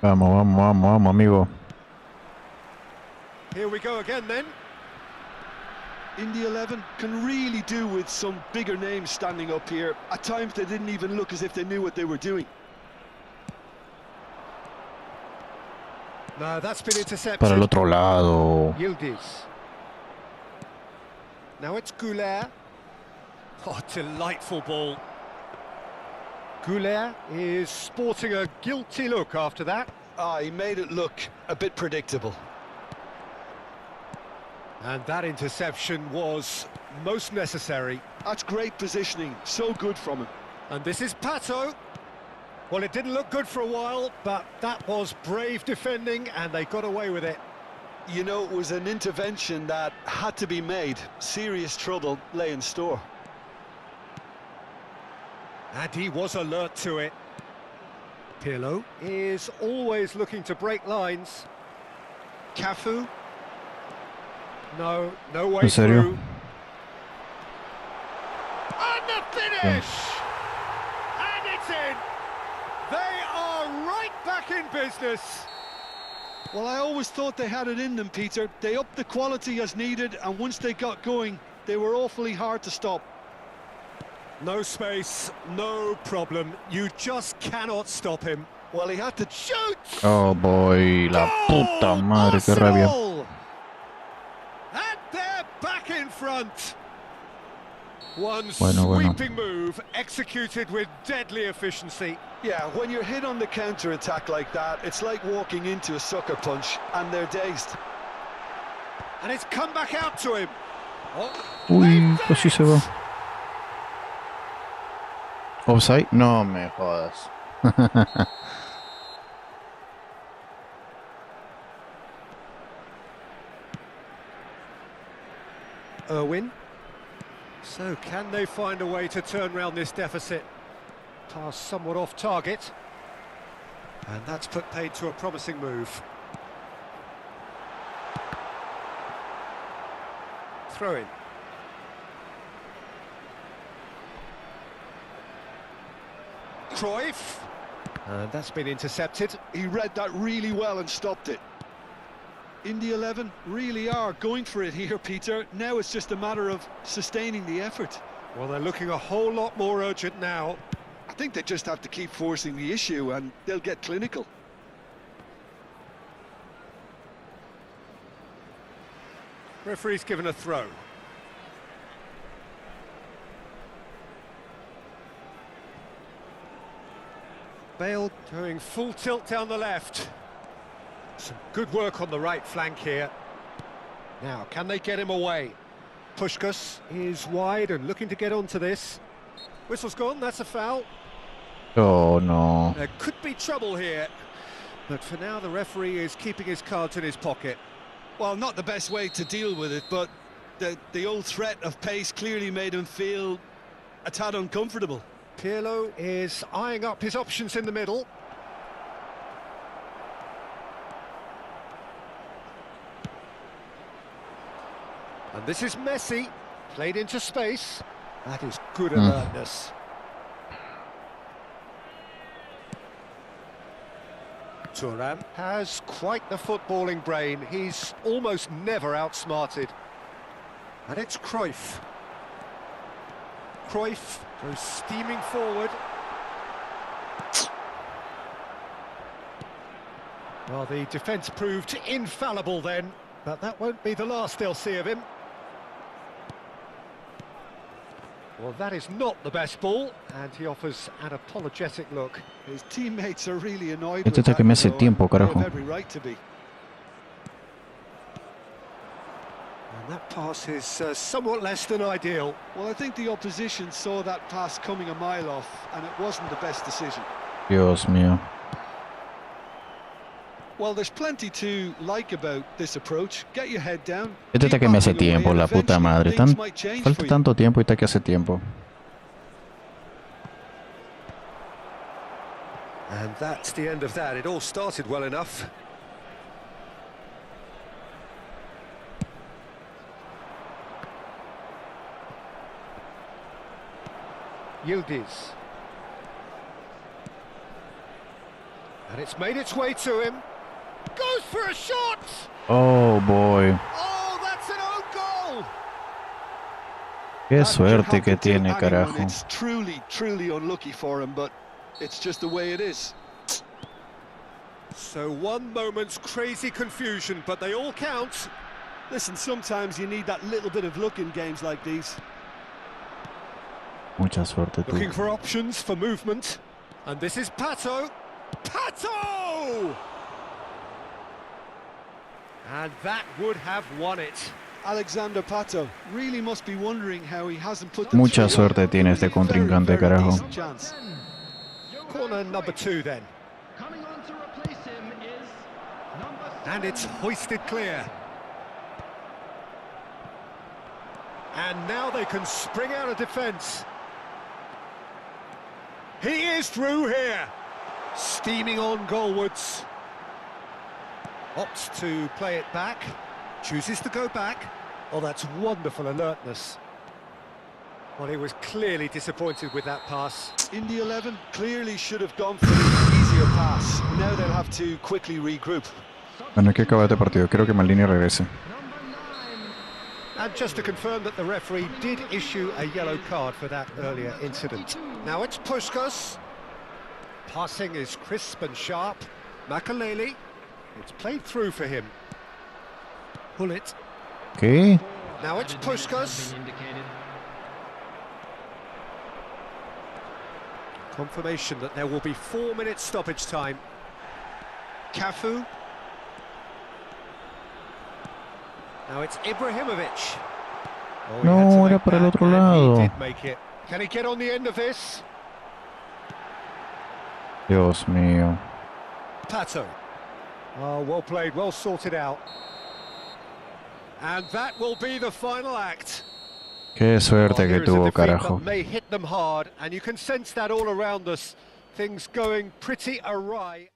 [SPEAKER 1] Vamos, vamos, vamos, vamos, amigo.
[SPEAKER 2] Here we go again then.
[SPEAKER 3] In the 11 can really do with some bigger names standing up here. At times they didn't even look as if they knew what they were doing.
[SPEAKER 2] No, that's been intercepted.
[SPEAKER 1] Para el otro lado.
[SPEAKER 2] Yildiz. Now it's Goulet. Oh, delightful ball. Goulet is sporting a guilty look after that.
[SPEAKER 3] He made it look a bit predictable.
[SPEAKER 2] And that interception was most necessary.
[SPEAKER 3] That's great positioning, so good from him.
[SPEAKER 2] And this is Pato. Well, it didn't look good for a while, but that was brave defending, and they got away with it.
[SPEAKER 3] You know, it was an intervention that had to be made. Serious trouble lay in store.
[SPEAKER 2] And he was alert to it. Pirlo is always looking to break lines. Cafu. No way
[SPEAKER 1] ¿En serio?
[SPEAKER 2] through. And the finish! And it's in! They are right back in business.
[SPEAKER 3] Well, I always thought they had it in them, Peter. They upped the quality as needed, and once they got going, they were awfully hard to stop.
[SPEAKER 2] No space, no problem. You just cannot stop him.
[SPEAKER 3] Well, he had to shoot.
[SPEAKER 1] Oh boy, la puta madre, qué rabia.
[SPEAKER 2] Arsenal! And they're back in front. One sweeping move executed with deadly efficiency.
[SPEAKER 3] Yeah, when you're hit on the counter-attack like that, it's like walking into a sucker punch and they're dazed.
[SPEAKER 2] And it's come back out to him. Oh,
[SPEAKER 1] Uy, casi se va. Offside? No me jodas.
[SPEAKER 2] Irwin. So can they find a way to turn round this deficit? Pass somewhat off target. And that's put paid to a promising move. Throw in. Cruyff. And that's been intercepted.
[SPEAKER 3] He read that really well and stopped it. Indy 11 really are going for it here, Peter. Now it's just a matter of sustaining the effort.
[SPEAKER 2] Well, they're looking a whole lot more urgent now.
[SPEAKER 3] I think they just have to keep forcing the issue and they'll get clinical.
[SPEAKER 2] Referee's given a throw. Bale going full tilt down the left. Some good work on the right flank here. Now, can they get him away? Puskás is wide and looking to get onto this. Whistle's gone, that's a foul.
[SPEAKER 1] Oh no.
[SPEAKER 2] There could be trouble here. But for now, the referee is keeping his cards in his pocket.
[SPEAKER 3] Well, not the best way to deal with it, but the old threat of pace clearly made him feel a tad uncomfortable.
[SPEAKER 2] Pirlo is eyeing up his options in the middle. And this is Messi, played into space. That is good alertness. Thuram has quite the footballing brain. He's almost never outsmarted. And it's Cruyff. Cruyff goes steaming forward. Well, the defence proved infallible then, but that won't be the last they'll see of him. Well, that is not the best ball, and he offers an apologetic look.
[SPEAKER 3] His teammates are really annoyed
[SPEAKER 1] Este
[SPEAKER 3] with
[SPEAKER 1] ataque me
[SPEAKER 3] that,
[SPEAKER 1] hace tiempo,
[SPEAKER 3] they have
[SPEAKER 1] carajo.
[SPEAKER 3] every right to be.
[SPEAKER 2] And that pass is somewhat less than ideal.
[SPEAKER 3] Well, I think the opposition saw that pass coming a mile off, and it wasn't the best decision.
[SPEAKER 1] Dios mío.
[SPEAKER 3] Well, there's plenty to like about this approach. Get your head down.
[SPEAKER 1] Este
[SPEAKER 3] keep
[SPEAKER 1] ataque me hace
[SPEAKER 3] backing away,
[SPEAKER 1] tiempo,
[SPEAKER 3] and
[SPEAKER 1] la puta
[SPEAKER 3] eventually
[SPEAKER 1] madre.
[SPEAKER 3] things might change
[SPEAKER 1] Falta
[SPEAKER 3] for you.
[SPEAKER 1] tanto tiempo y ataque hace tiempo.
[SPEAKER 2] And that's the end of that. It all started well enough. Yildiz. And it's made its way to him. Goes for a shot!
[SPEAKER 1] Oh boy.
[SPEAKER 2] Oh, that's an own goal!
[SPEAKER 1] Qué
[SPEAKER 3] That
[SPEAKER 1] suerte
[SPEAKER 3] can
[SPEAKER 1] que
[SPEAKER 3] happen to
[SPEAKER 1] tiene,
[SPEAKER 3] anyone.
[SPEAKER 1] carajo.
[SPEAKER 3] It's truly unlucky for him, but it's just the way it is.
[SPEAKER 2] So one moment's crazy confusion, but they all count.
[SPEAKER 3] Listen, sometimes you need that little bit of luck in games like these.
[SPEAKER 1] Mucha suerte tú.
[SPEAKER 2] Looking for options for movement. And this is Pato. Pato! And that would have won it.
[SPEAKER 3] Alexander Pato really must be wondering how he hasn't put the
[SPEAKER 1] Mucha
[SPEAKER 3] three up.
[SPEAKER 1] suerte tiene este contrincante,
[SPEAKER 3] Very
[SPEAKER 1] carajo.
[SPEAKER 3] decent chance.
[SPEAKER 2] Corner number 2 then.
[SPEAKER 5] Coming on to replace him is number 7.
[SPEAKER 2] And it's hoisted clear. And now they can spring out of defence. He is through here. Steaming on goalwards. Opts to play it back. Chooses to go back. Oh, that's wonderful alertness. Well, he was clearly disappointed with that pass.
[SPEAKER 3] Indy 11 clearly should have gone for an easier pass. Now they'll have to quickly regroup.
[SPEAKER 1] Bueno, hay que acabar este partido. Quiero que Maldini regrese.
[SPEAKER 5] Number 9.
[SPEAKER 2] And just to confirm that the referee did issue a yellow card for that earlier incident. Now it's Puskás. Passing is crisp and sharp. Makaleli, it's played through for him. Pull it.
[SPEAKER 1] ¿Qué?
[SPEAKER 2] Now it's Puskas. Confirmation that there will be 4 minutes stoppage time. Cafu. Now it's Ibrahimovic. Oh, he had to
[SPEAKER 1] No, era
[SPEAKER 2] make
[SPEAKER 1] para el
[SPEAKER 2] that,
[SPEAKER 1] otro
[SPEAKER 2] and
[SPEAKER 1] lado.
[SPEAKER 2] he did make it. Can he get on the end of this?
[SPEAKER 1] Dios mío.
[SPEAKER 2] Pato. Oh, well played, well sorted out. And that will be the final act.
[SPEAKER 1] Qué suerte
[SPEAKER 2] Well,
[SPEAKER 1] que
[SPEAKER 2] here is a
[SPEAKER 1] tuvo,
[SPEAKER 2] defeat
[SPEAKER 1] carajo.
[SPEAKER 2] that may hit them hard, and you can sense that all around us. Things going pretty awry.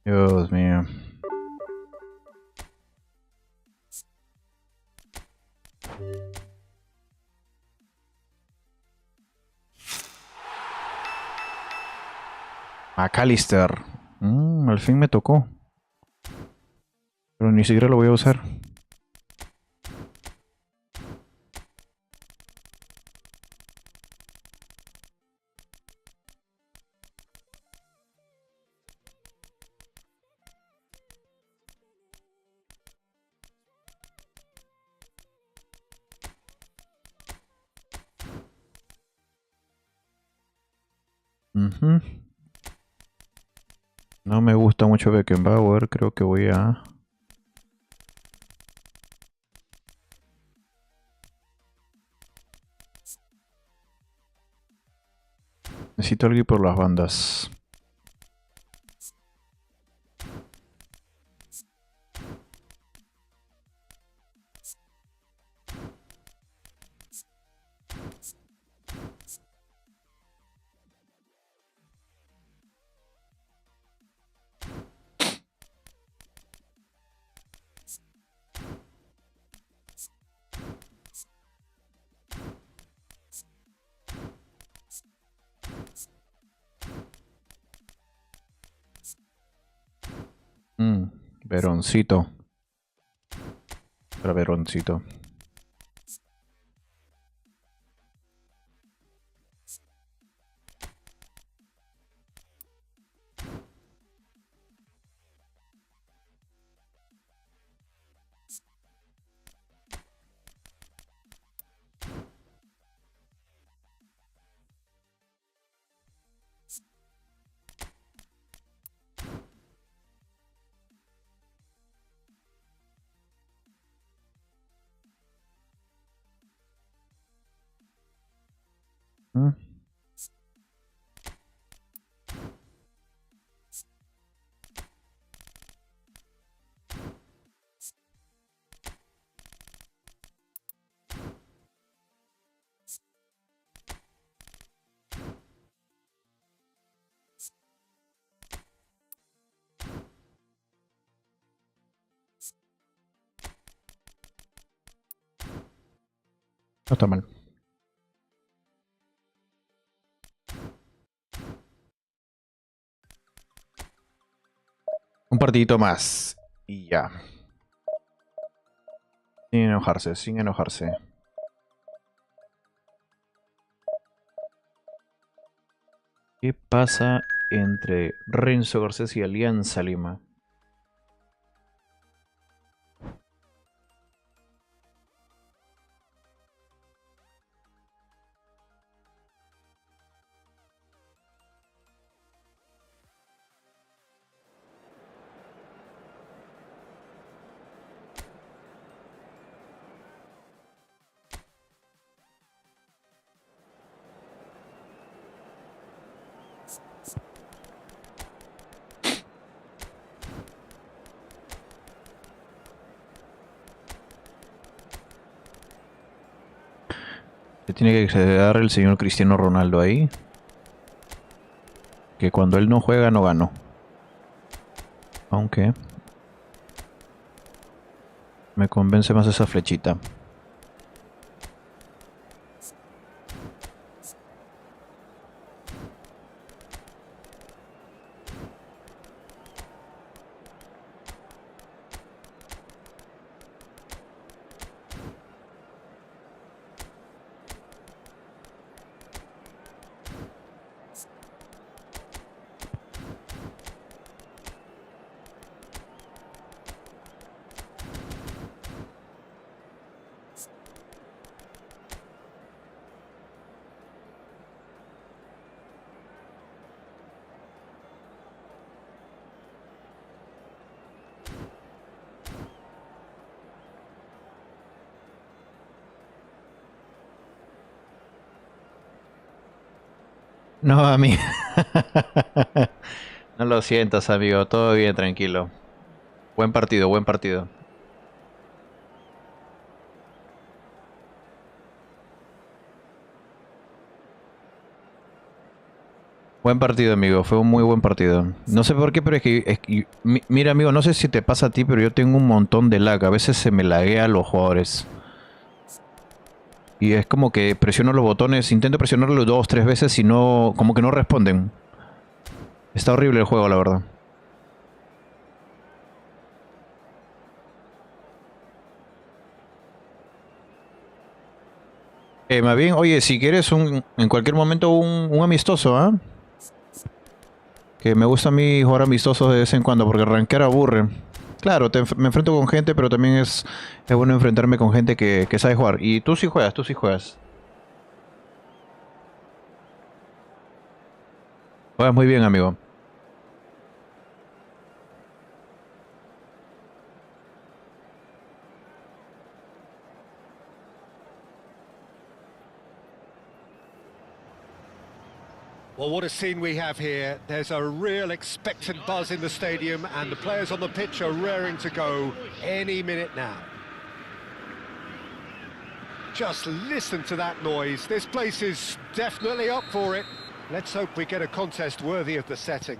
[SPEAKER 1] Dios mío. McAllister. Al fin me tocó. Pero ni siquiera lo voy a usar. No me gusta mucho Beckenbauer, creo que voy a... Necesito alguien por las bandas. Veroncito. Para Veroncito. ¿Mm? No está mal. Un partidito más. Y ya. Sin enojarse, sin enojarse. ¿Qué pasa entre Renzo Garcés y Alianza Lima? Se tiene que quedar el señor Cristiano Ronaldo ahí. Que cuando él no juega, no ganó. Aunque... me convence más esa flechita. No, a mí. No lo sientas, amigo. Todo bien, tranquilo. Buen partido, buen partido. Buen partido, amigo. Fue un muy buen partido. No sé por qué, pero mira, amigo, no sé si te pasa a ti, pero yo tengo un montón de lag. A veces se me laguea a los jugadores. Y es como que presiono los botones, intento presionarlos 2, 3 veces y no, como que no responden. Está horrible el juego, la verdad. Más bien, oye, si quieres en cualquier momento un amistoso, ¿ah? Que me gusta a mí jugar amistosos de vez en cuando, porque rankear aburre. Claro, me enfrento con gente, pero también es bueno enfrentarme con gente que sabe jugar. Y tú sí juegas, tú sí juegas. Juegas muy bien, amigo.
[SPEAKER 2] Well, what a scene we have here. There's a real expectant buzz in the stadium, and the players on the pitch are raring to go any minute now. Just listen to that noise. This place is definitely up for it. Let's hope we get a contest worthy of the setting.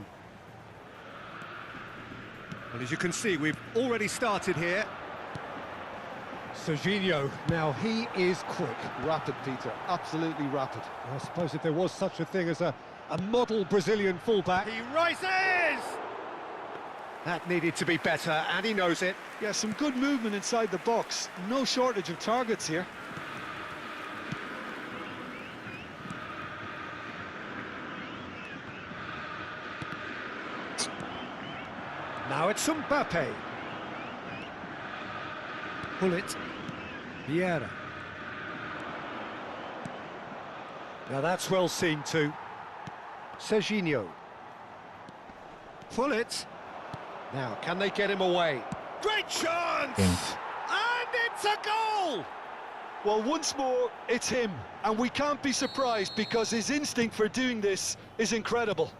[SPEAKER 2] And as you can see, we've already started here. Serginho, now he is quick.
[SPEAKER 3] Rapid, Peter, absolutely rapid.
[SPEAKER 2] I suppose if there was such a thing as a model Brazilian fullback. He rises! That needed to be better, and he knows it.
[SPEAKER 3] Yeah, some good movement inside the box. No shortage of targets here.
[SPEAKER 2] Now it's Mbappe. Pull it. Vieira. Now that's well seen too. Serginho. Pull it. Now, can they get him away? Great chance! And it's a goal!
[SPEAKER 3] Well, once more, it's him. And we can't be surprised because his instinct for doing this is incredible.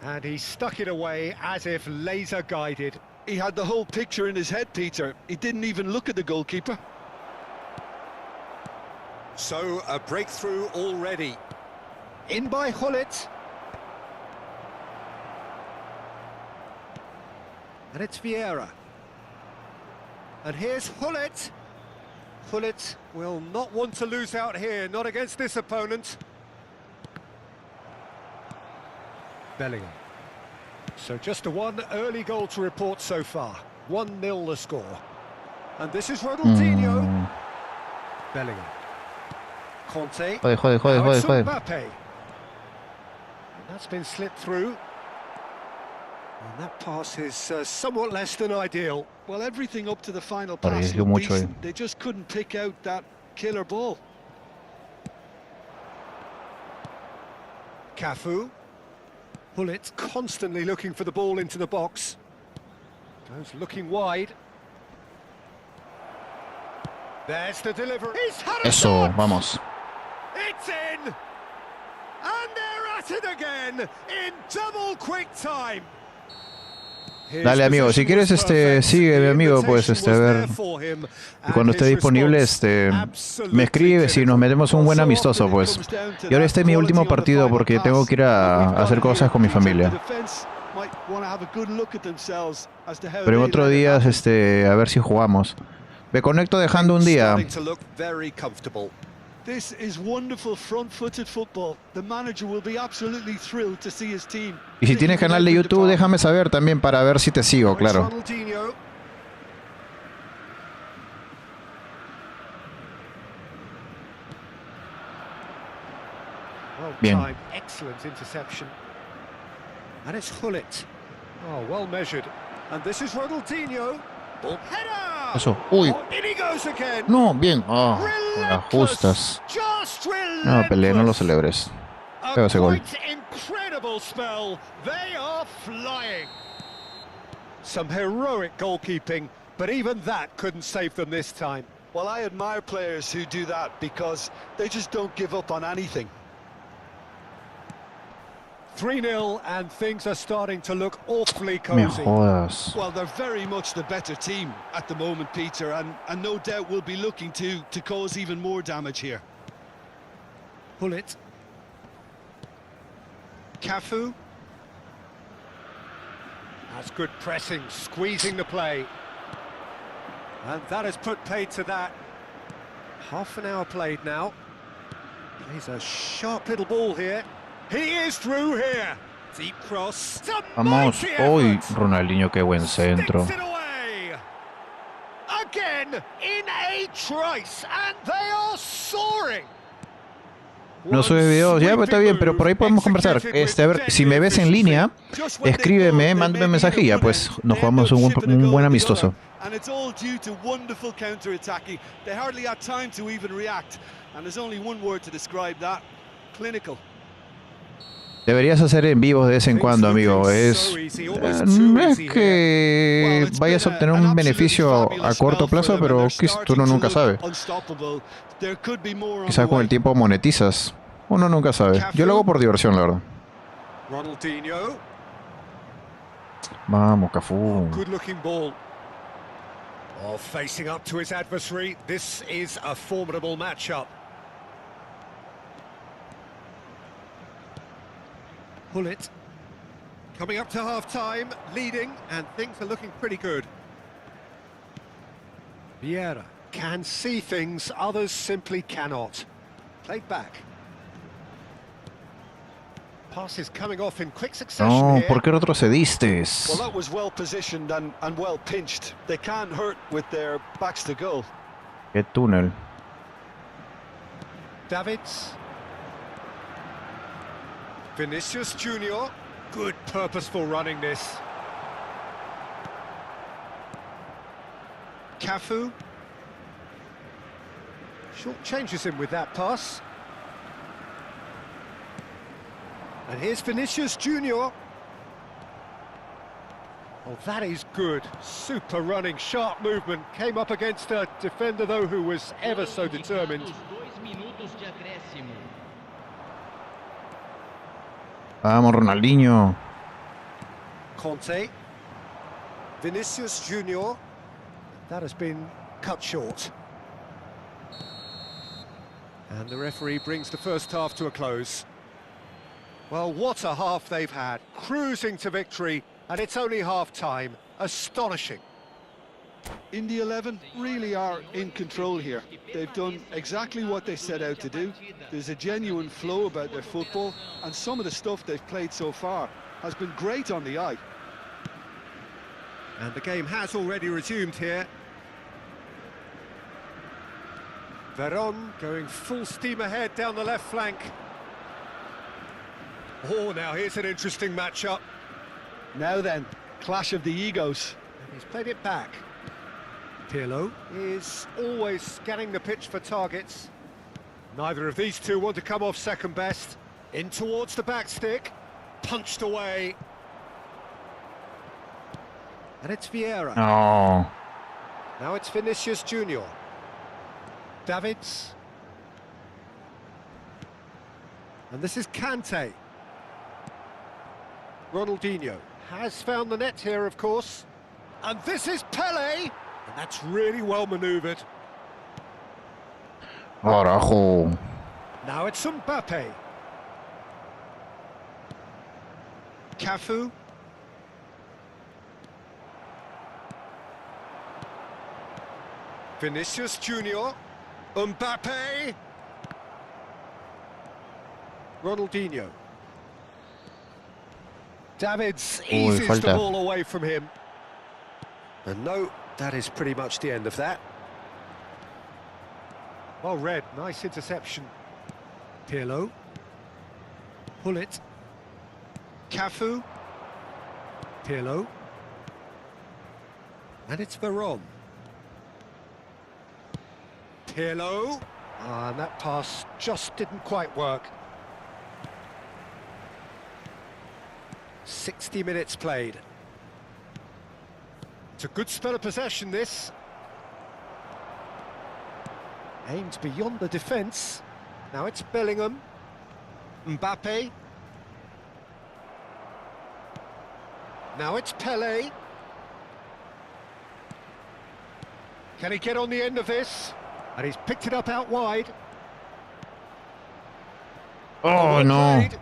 [SPEAKER 2] And he stuck it away as if laser-guided.
[SPEAKER 3] He had the whole picture in his head, Peter. He didn't even look at the goalkeeper.
[SPEAKER 2] So, a breakthrough already. In by Hullet. And it's Vieira. And here's Hullet. Hullet will not want to lose out here, not against this opponent. Bellingham. So just a one early goal to report so far. 1-0 the score. And this is Ronaldinho. Bellingham. Conte.
[SPEAKER 1] Joder.
[SPEAKER 2] Mbappe. And that's been slipped through. And that pass is somewhat less than ideal.
[SPEAKER 3] Well, everything up to the final pass
[SPEAKER 1] Arriesgó
[SPEAKER 3] looked
[SPEAKER 1] mucho ahí.
[SPEAKER 3] decent. They just couldn't pick out that killer ball.
[SPEAKER 2] Cafu. Hullet constantly looking for the ball into the box. Goes looking wide. There's the delivery. He's had a
[SPEAKER 1] Eso,
[SPEAKER 2] shot!
[SPEAKER 1] vamos.
[SPEAKER 2] It's in! And they're at it again in double quick time.
[SPEAKER 1] Dale, amigo, si quieres sígueme, amigo, pues a ver. Y cuando esté disponible, me escribes y nos metemos un buen amistoso, pues. Y ahora este es mi último partido porque tengo que ir a hacer cosas con mi familia. Pero en otro día, a ver si jugamos. Me conecto dejando un día.
[SPEAKER 3] This is wonderful front-footed football. The manager will be absolutely thrilled to see his team.
[SPEAKER 1] Y si tienes canal de YouTube, déjame saber también para ver si te sigo, claro. Bien.
[SPEAKER 2] Excellent interception. And it's Hullet. Oh, well measured. And this is Ronaldinho. Header!
[SPEAKER 1] Eso. Uy.
[SPEAKER 2] In he goes again.
[SPEAKER 1] No, bien. Oh, las justas. No, peleé, no lo celebres. Pega ese gol.
[SPEAKER 2] Incredible spell. They are flying. Some heroic goalkeeping, but even that couldn't save them this time.
[SPEAKER 3] Well, I admire players who do that because they just don't give up on anything.
[SPEAKER 2] 3-0 and things are starting to look awfully
[SPEAKER 1] Me
[SPEAKER 2] cosy.
[SPEAKER 1] jodas.
[SPEAKER 3] Well, they're very much the better team at the moment, Peter, and no doubt will be looking to cause even more damage here.
[SPEAKER 2] Pull it. Cafu. That's good pressing, squeezing the play. And that has put paid to that. Half an hour played now. Plays a sharp little ball here. He is through here. Deep cross. It's a
[SPEAKER 1] Vamos.
[SPEAKER 2] mighty
[SPEAKER 1] Uy,
[SPEAKER 2] effort.
[SPEAKER 1] Ronaldinho, qué buen centro.
[SPEAKER 2] Sticks it away. Again in a trice, and they are soaring.
[SPEAKER 1] No subes videos, ya, pues está bien, pero por ahí podemos conversar. A ver, si me ves en línea, escríbeme, mándame mensajilla, pues nos jugamos un buen amistoso.
[SPEAKER 3] And it's all due to wonderful counter-attacking. They hardly had time to even react, and there's only one word to describe that: clinical.
[SPEAKER 1] Deberías hacer en vivos de vez en cuando, amigo. No es que vayas a obtener un beneficio a corto plazo, pero tú no nunca sabe. Quizás con el tiempo monetizas. Uno nunca sabe. Yo lo hago por diversión, la verdad.
[SPEAKER 2] Ronaldinho.
[SPEAKER 1] Vamos, Cafú.
[SPEAKER 2] Good looking ball. Oh, facing up to his adversary. This is a formidable matchup. Pull it. Coming up to half-time, leading, and things are looking pretty good. Vieira can see things others simply cannot. Played back. Passes coming off in quick succession
[SPEAKER 1] No,
[SPEAKER 2] here.
[SPEAKER 1] ¿por qué retrocediste?
[SPEAKER 3] Well, that was well positioned and well pinched. They can't hurt with their backs to goal.
[SPEAKER 1] Qué túnel.
[SPEAKER 2] Davids. Vinicius Junior. Good purposeful running this. Cafu. Short changes him with that pass. And here's Vinicius Junior. Oh, that is good. Super running, sharp movement. Came up against a defender, though, who was ever so determined.
[SPEAKER 5] 2 minutos de acréscimo.
[SPEAKER 1] Vamos, Ronaldinho.
[SPEAKER 2] Conte. Vinicius Junior. That has been cut short. And the referee brings the first half to a close. Well, what a half they've had. Cruising to victory, and it's only half-time. Astonishing.
[SPEAKER 3] India 11 really are in control here. They've done exactly what they set out to do. There's a genuine flow about their football, and some of the stuff they've played so far has been great on the eye.
[SPEAKER 2] And the game has already resumed here. Veron going full steam ahead down the left flank. Oh, now here's an interesting matchup.
[SPEAKER 3] Now then, clash of the egos.
[SPEAKER 2] And he's played it back. Pirlo is always scanning the pitch for targets. Neither of these two want to come off second best. In towards the back stick. Punched away. And it's Vieira.
[SPEAKER 1] No.
[SPEAKER 2] Now it's Vinicius Junior. Davids. And this is Kante. Ronaldinho has found the net here, of course. And this is Pele. And that's really well manoeuvred.
[SPEAKER 1] Carajo.
[SPEAKER 2] Now it's Mbappe. Cafu. Vinicius Junior. Mbappe. Ronaldinho. Davids eases the
[SPEAKER 1] falta.
[SPEAKER 2] ball away from him. And no, that is pretty much the end of that. Well read, nice interception. Pirlo. Pull it. Cafu. Pirlo. And it's Veron. Pirlo. And that pass just didn't quite work. 60 minutes played. It's a good spell of possession, this. Aimed beyond the defence. Now it's Bellingham. Mbappe. Now it's Pele. Can he get on the end of this? And he's picked it up out wide.
[SPEAKER 1] Oh,
[SPEAKER 2] Well
[SPEAKER 1] no.
[SPEAKER 2] played.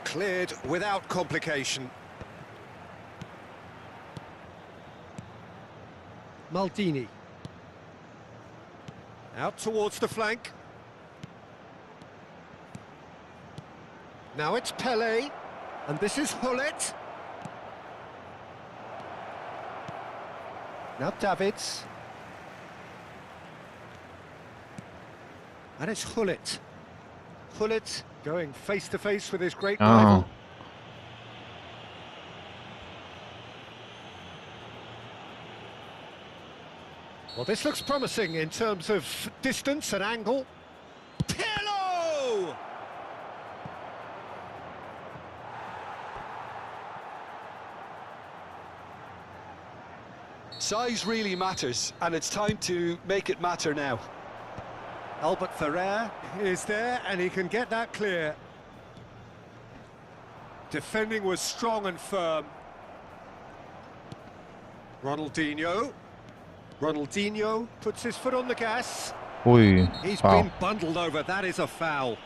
[SPEAKER 2] Cleared without complication. Maldini. Out towards the flank. Now it's Pele. And this is Hullet. Now Davids. And it's Hullet. Hullet going face to face with his great
[SPEAKER 1] Oh.
[SPEAKER 2] rival. Well, this looks promising in terms of distance and angle. Pirlo!
[SPEAKER 3] Size really matters, and it's time to make it matter now.
[SPEAKER 2] Albert Ferrer is there, and he can get that clear. Defending was strong and firm. Ronaldinho. Ronaldinho puts his foot on the gas.
[SPEAKER 1] Uy.
[SPEAKER 2] He's
[SPEAKER 1] Wow.
[SPEAKER 2] been bundled over. That is a foul.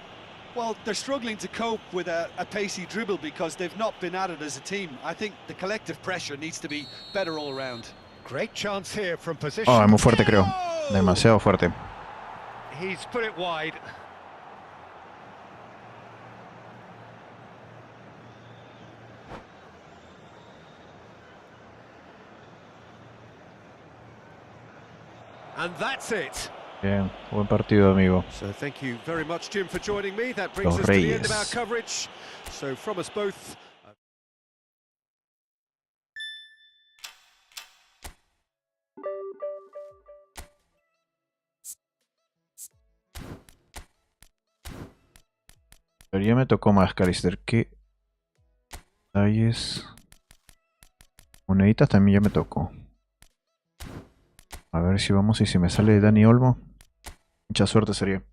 [SPEAKER 3] Well, they're struggling to cope with a pacey dribble because they've not been at it as a team. I think the collective pressure needs to be better all around.
[SPEAKER 2] Great chance here from position.
[SPEAKER 1] Oh, es muy fuerte, creo.
[SPEAKER 2] Pirlo!
[SPEAKER 1] Demasiado fuerte.
[SPEAKER 2] He's put it wide. And that's it.
[SPEAKER 1] Bien, buen partido, amigo.
[SPEAKER 2] So thank you very much, Jim, for joining me. That brings
[SPEAKER 1] Los
[SPEAKER 2] us to the end of our
[SPEAKER 1] Reyes.
[SPEAKER 2] coverage. So from us both...
[SPEAKER 1] Pero ya me tocó más, Calister. ¿Qué detalles? Moneditas también ya me tocó. A ver si vamos y si me sale Dani Olmo. Mucha suerte sería.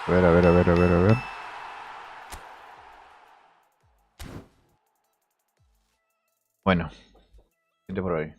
[SPEAKER 1] A ver, a ver, a ver, a ver, a ver. Bueno. Gente por ahí.